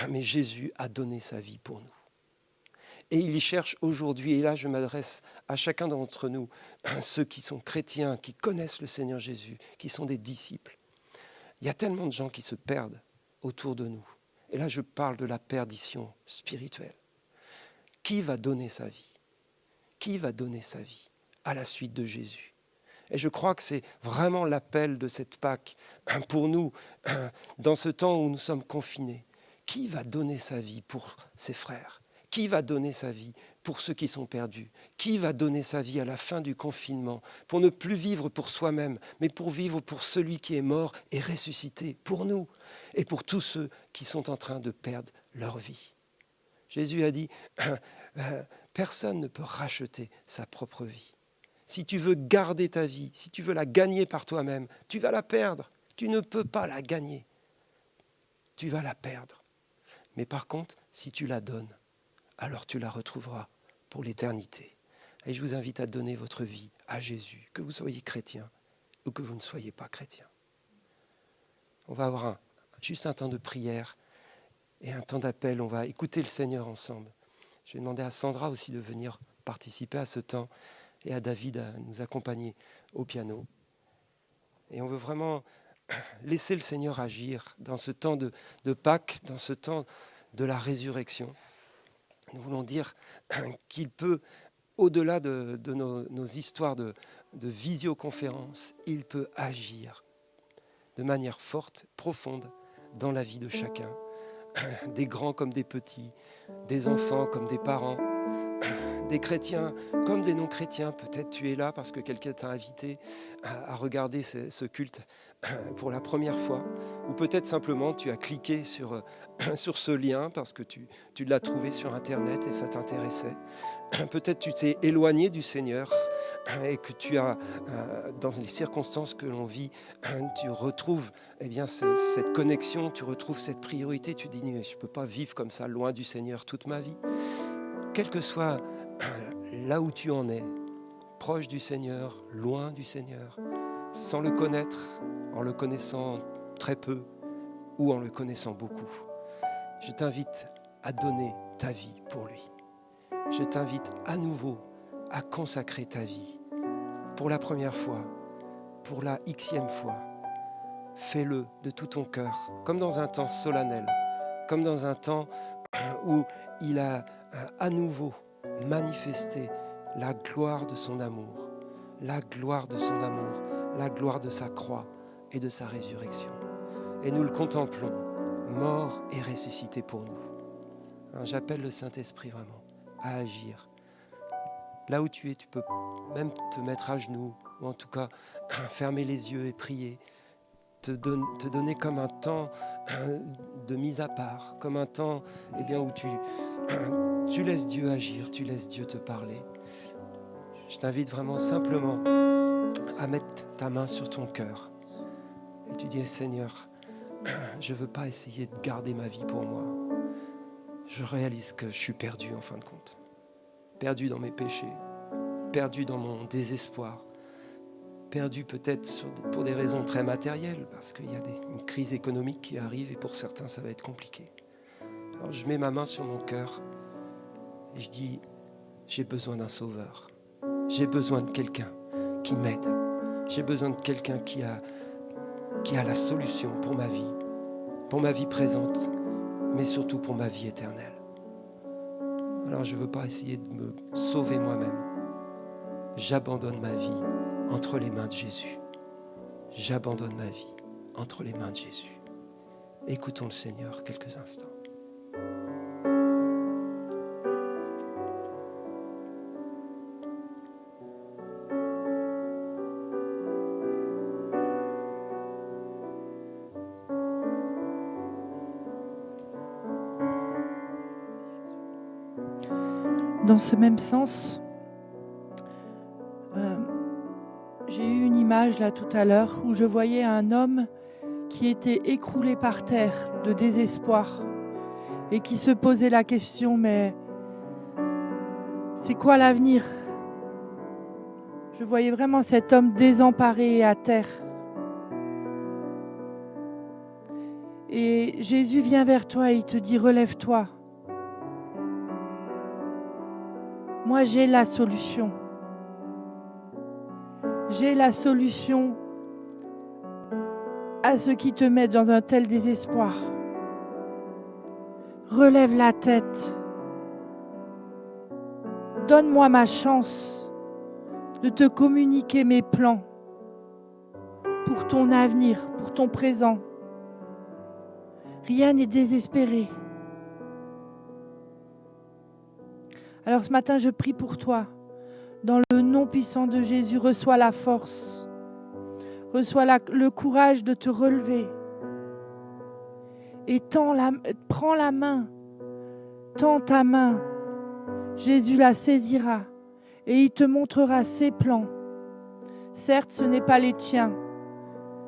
mais Jésus a donné sa vie pour nous. Et il y cherche aujourd'hui, et là je m'adresse à chacun d'entre nous, ceux qui sont chrétiens, qui connaissent le Seigneur Jésus, qui sont des disciples. Il y a tellement de gens qui se perdent autour de nous. Et là je parle de la perdition spirituelle. Qui va donner sa vie? Qui va donner sa vie à la suite de Jésus? Et je crois que c'est vraiment l'appel de cette Pâque pour nous, dans ce temps où nous sommes confinés. Qui va donner sa vie pour ses frères? Qui va donner sa vie pour ceux qui sont perdus? Qui va donner sa vie à la fin du confinement pour ne plus vivre pour soi-même, mais pour vivre pour celui qui est mort et ressuscité, pour nous et pour tous ceux qui sont en train de perdre leur vie? Jésus a dit, personne ne peut racheter sa propre vie. Si tu veux garder ta vie, si tu veux la gagner par toi-même, tu vas la perdre. Tu ne peux pas la gagner. Tu vas la perdre. Mais par contre, si tu la donnes, alors tu la retrouveras pour l'éternité. Et je vous invite à donner votre vie à Jésus, que vous soyez chrétien ou que vous ne soyez pas chrétien. On va avoir juste un temps de prière et un temps d'appel. On va écouter le Seigneur ensemble. Je vais demander à Sandra aussi de venir participer à ce temps et à David à nous accompagner au piano. Et on veut vraiment laisser le Seigneur agir dans ce temps de Pâques, dans ce temps de la résurrection. Nous voulons dire qu'il peut, au-delà de nos histoires de visioconférence, il peut agir de manière forte, profonde dans la vie de chacun, des grands comme des petits, des enfants comme des parents, des chrétiens comme des non-chrétiens. Peut-être tu es là parce que quelqu'un t'a invité à regarder ce culte pour la première fois, ou peut-être simplement tu as cliqué sur ce lien parce que tu l'as trouvé sur Internet et ça t'intéressait. Peut-être tu t'es éloigné du Seigneur et que tu as, dans les circonstances que l'on vit, tu retrouves cette connexion, tu retrouves cette priorité, tu dis, je ne peux pas vivre comme ça, loin du Seigneur toute ma vie. Quel que soit là où tu en es, proche du Seigneur, loin du Seigneur, sans le connaître, en le connaissant très peu ou en le connaissant beaucoup, je t'invite à donner ta vie pour lui. Je t'invite à nouveau à consacrer ta vie pour la première fois, pour la xème fois. Fais-le de tout ton cœur, comme dans un temps solennel, comme dans un temps où il a à nouveau manifesté la gloire de son amour, la gloire de son amour, la gloire de sa croix et de sa résurrection. Et nous le contemplons, mort et ressuscité pour nous. J'appelle le Saint-Esprit vraiment à agir. Là où tu es, tu peux même te mettre à genoux, ou en tout cas fermer les yeux et prier, te donner comme un temps de mise à part, comme un temps où tu laisses Dieu agir, tu laisses Dieu te parler. Je t'invite vraiment simplement à mettre ta main sur ton cœur et tu dis, Seigneur, je ne veux pas essayer de garder ma vie pour moi. Je réalise que je suis perdu en fin de compte. Perdu dans mes péchés, perdu dans mon désespoir, perdu peut-être pour des raisons très matérielles, parce qu'il y a une crise économique qui arrive et pour certains ça va être compliqué. Alors je mets ma main sur mon cœur et je dis, j'ai besoin d'un sauveur, j'ai besoin de quelqu'un qui m'aide, j'ai besoin de quelqu'un qui a la solution pour ma vie présente, mais surtout pour ma vie éternelle. Alors je ne veux pas essayer de me sauver moi-même. J'abandonne ma vie entre les mains de Jésus. J'abandonne ma vie entre les mains de Jésus. Écoutons le Seigneur quelques instants. Dans ce même sens, j'ai eu une image là tout à l'heure où je voyais un homme qui était écroulé par terre de désespoir et qui se posait la question, mais c'est quoi l'avenir ? Je voyais vraiment cet homme désemparé et à terre. Et Jésus vient vers toi et il te dit, relève-toi. Moi, j'ai la solution. J'ai la solution à ce qui te met dans un tel désespoir. Relève la tête. Donne-moi ma chance de te communiquer mes plans pour ton avenir, pour ton présent. Rien n'est désespéré. Alors ce matin, je prie pour toi. Dans le nom puissant de Jésus, reçois la force. Reçois le courage de te relever. Et prends la main. Tends ta main. Jésus la saisira et il te montrera ses plans. Certes, ce n'est pas les tiens,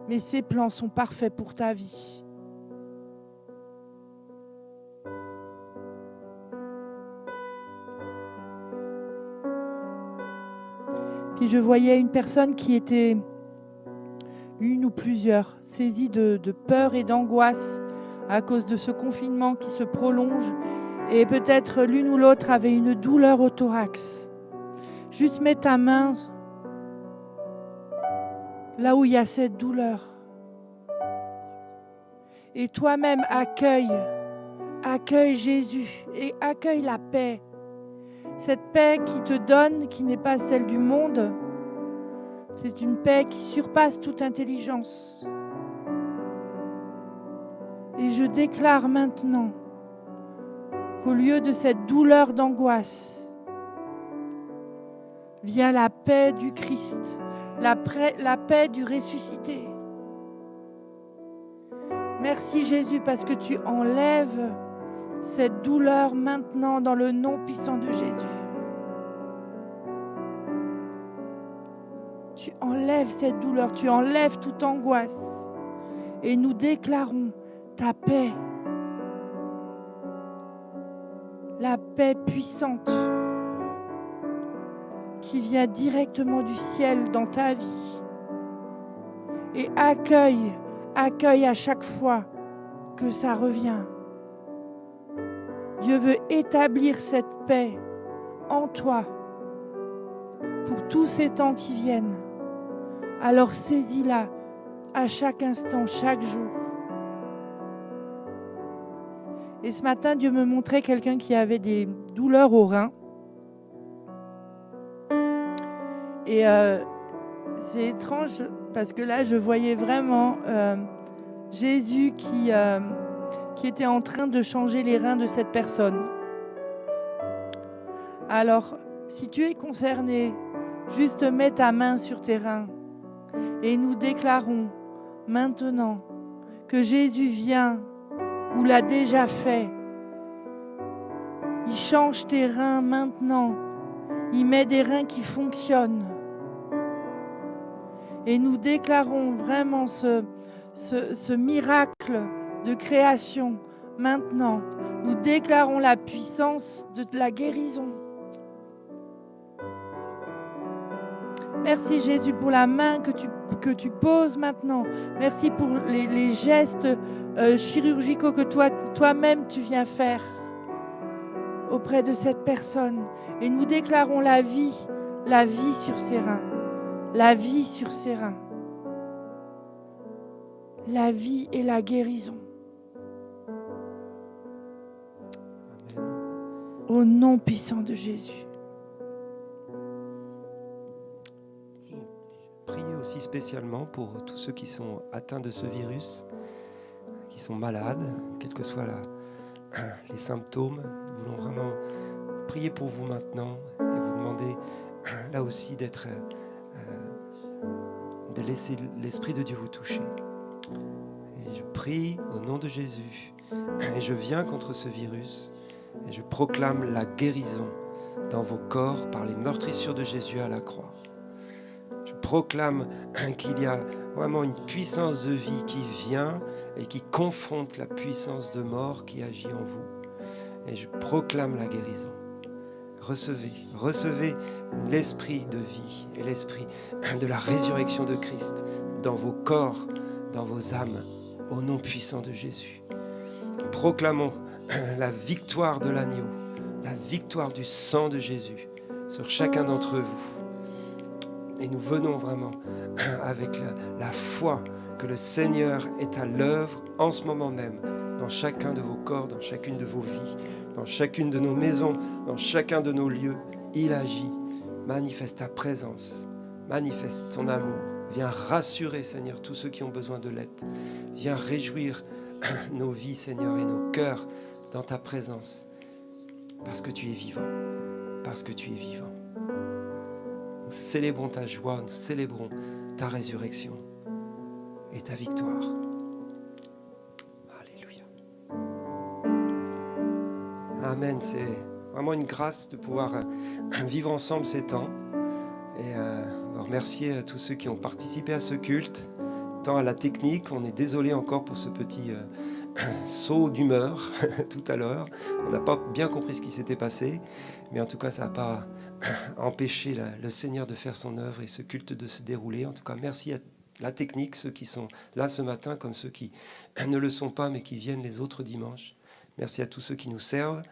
mais ses plans sont parfaits pour ta vie. Puis je voyais une personne qui était, une ou plusieurs, saisie de peur et d'angoisse à cause de ce confinement qui se prolonge. Et peut-être l'une ou l'autre avait une douleur au thorax. Juste mets ta main là où il y a cette douleur. Et toi-même accueille Jésus et accueille la paix. Cette paix qui te donne, qui n'est pas celle du monde, c'est une paix qui surpasse toute intelligence. Et je déclare maintenant qu'au lieu de cette douleur d'angoisse, vient la paix du Christ, la paix du ressuscité. Merci Jésus parce que tu enlèves cette douleur maintenant dans le nom puissant de Jésus. Tu enlèves cette douleur, tu enlèves toute angoisse. Et nous déclarons ta paix, la paix puissante qui vient directement du ciel dans ta vie. Et accueille à chaque fois que ça revient. Dieu veut établir cette paix en toi pour tous ces temps qui viennent. Alors saisis-la à chaque instant, chaque jour. Et ce matin, Dieu me montrait quelqu'un qui avait des douleurs aux reins. Et c'est étrange parce que là, je voyais vraiment Jésus qui était en train de changer les reins de cette personne. Alors, si tu es concerné, juste mets ta main sur tes reins et nous déclarons maintenant que Jésus vient ou l'a déjà fait. Il change tes reins maintenant. Il met des reins qui fonctionnent. Et nous déclarons vraiment ce miracle de création maintenant. Nous déclarons la puissance de la guérison. Merci Jésus pour la main que tu poses maintenant. Merci pour les gestes chirurgicaux que toi-même tu viens faire auprès de cette personne. Et nous déclarons la vie sur ses reins. La vie sur ses reins. La vie et la guérison. Amen. Au nom puissant de Jésus. Priez aussi spécialement pour tous ceux qui sont atteints de ce virus, qui sont malades, quels que soient les symptômes. Nous voulons vraiment prier pour vous maintenant et vous demander là aussi de laisser l'Esprit de Dieu vous toucher. Et je prie au nom de Jésus et je viens contre ce virus et je proclame la guérison dans vos corps par les meurtrissures de Jésus à la croix. Je proclame qu'il y a vraiment une puissance de vie qui vient et qui confronte la puissance de mort qui agit en vous. Et je proclame la guérison. Recevez l'esprit de vie et l'esprit de la résurrection de Christ dans vos corps, dans vos âmes, au nom puissant de Jésus. Proclamons la victoire de l'agneau, la victoire du sang de Jésus sur chacun d'entre vous. Et nous venons vraiment avec la foi que le Seigneur est à l'œuvre en ce moment même, dans chacun de vos corps, dans chacune de vos vies, dans chacune de nos maisons, dans chacun de nos lieux. Il agit, manifeste ta présence, manifeste ton amour. Viens rassurer, Seigneur, tous ceux qui ont besoin de l'aide. Viens réjouir nos vies, Seigneur, et nos cœurs dans ta présence, parce que tu es vivant, parce que tu es vivant. Nous célébrons ta joie, nous célébrons ta résurrection et ta victoire. Alléluia. Amen. C'est vraiment une grâce de pouvoir vivre ensemble ces temps. Et on va remercier à tous ceux qui ont participé à ce culte, tant à la technique. On est désolé encore pour ce petit saut d'humeur tout à l'heure. On n'a pas bien compris ce qui s'était passé, mais en tout cas, ça n'a pas empêché le Seigneur de faire son œuvre et ce culte de se dérouler. En tout cas, merci à la technique, ceux qui sont là ce matin, comme ceux qui ne le sont pas, mais qui viennent les autres dimanches. Merci à tous ceux qui nous servent.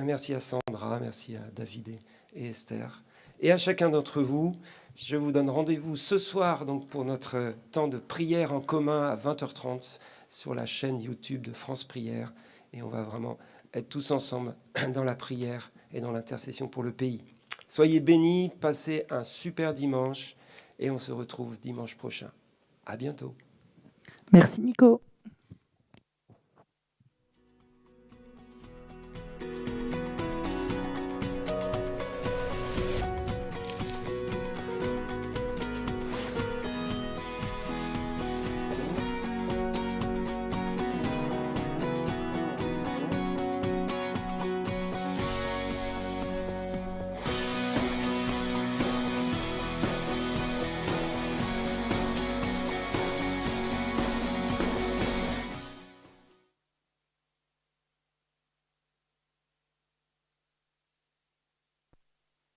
Merci à Sandra, merci à David et Esther. Et à chacun d'entre vous, je vous donne rendez-vous ce soir donc, pour notre temps de prière en commun à 20h30 sur la chaîne YouTube de France Prière. Et on va vraiment être tous ensemble dans la prière et dans l'intercession pour le pays. Soyez bénis, passez un super dimanche et on se retrouve dimanche prochain. À bientôt. Merci Nico.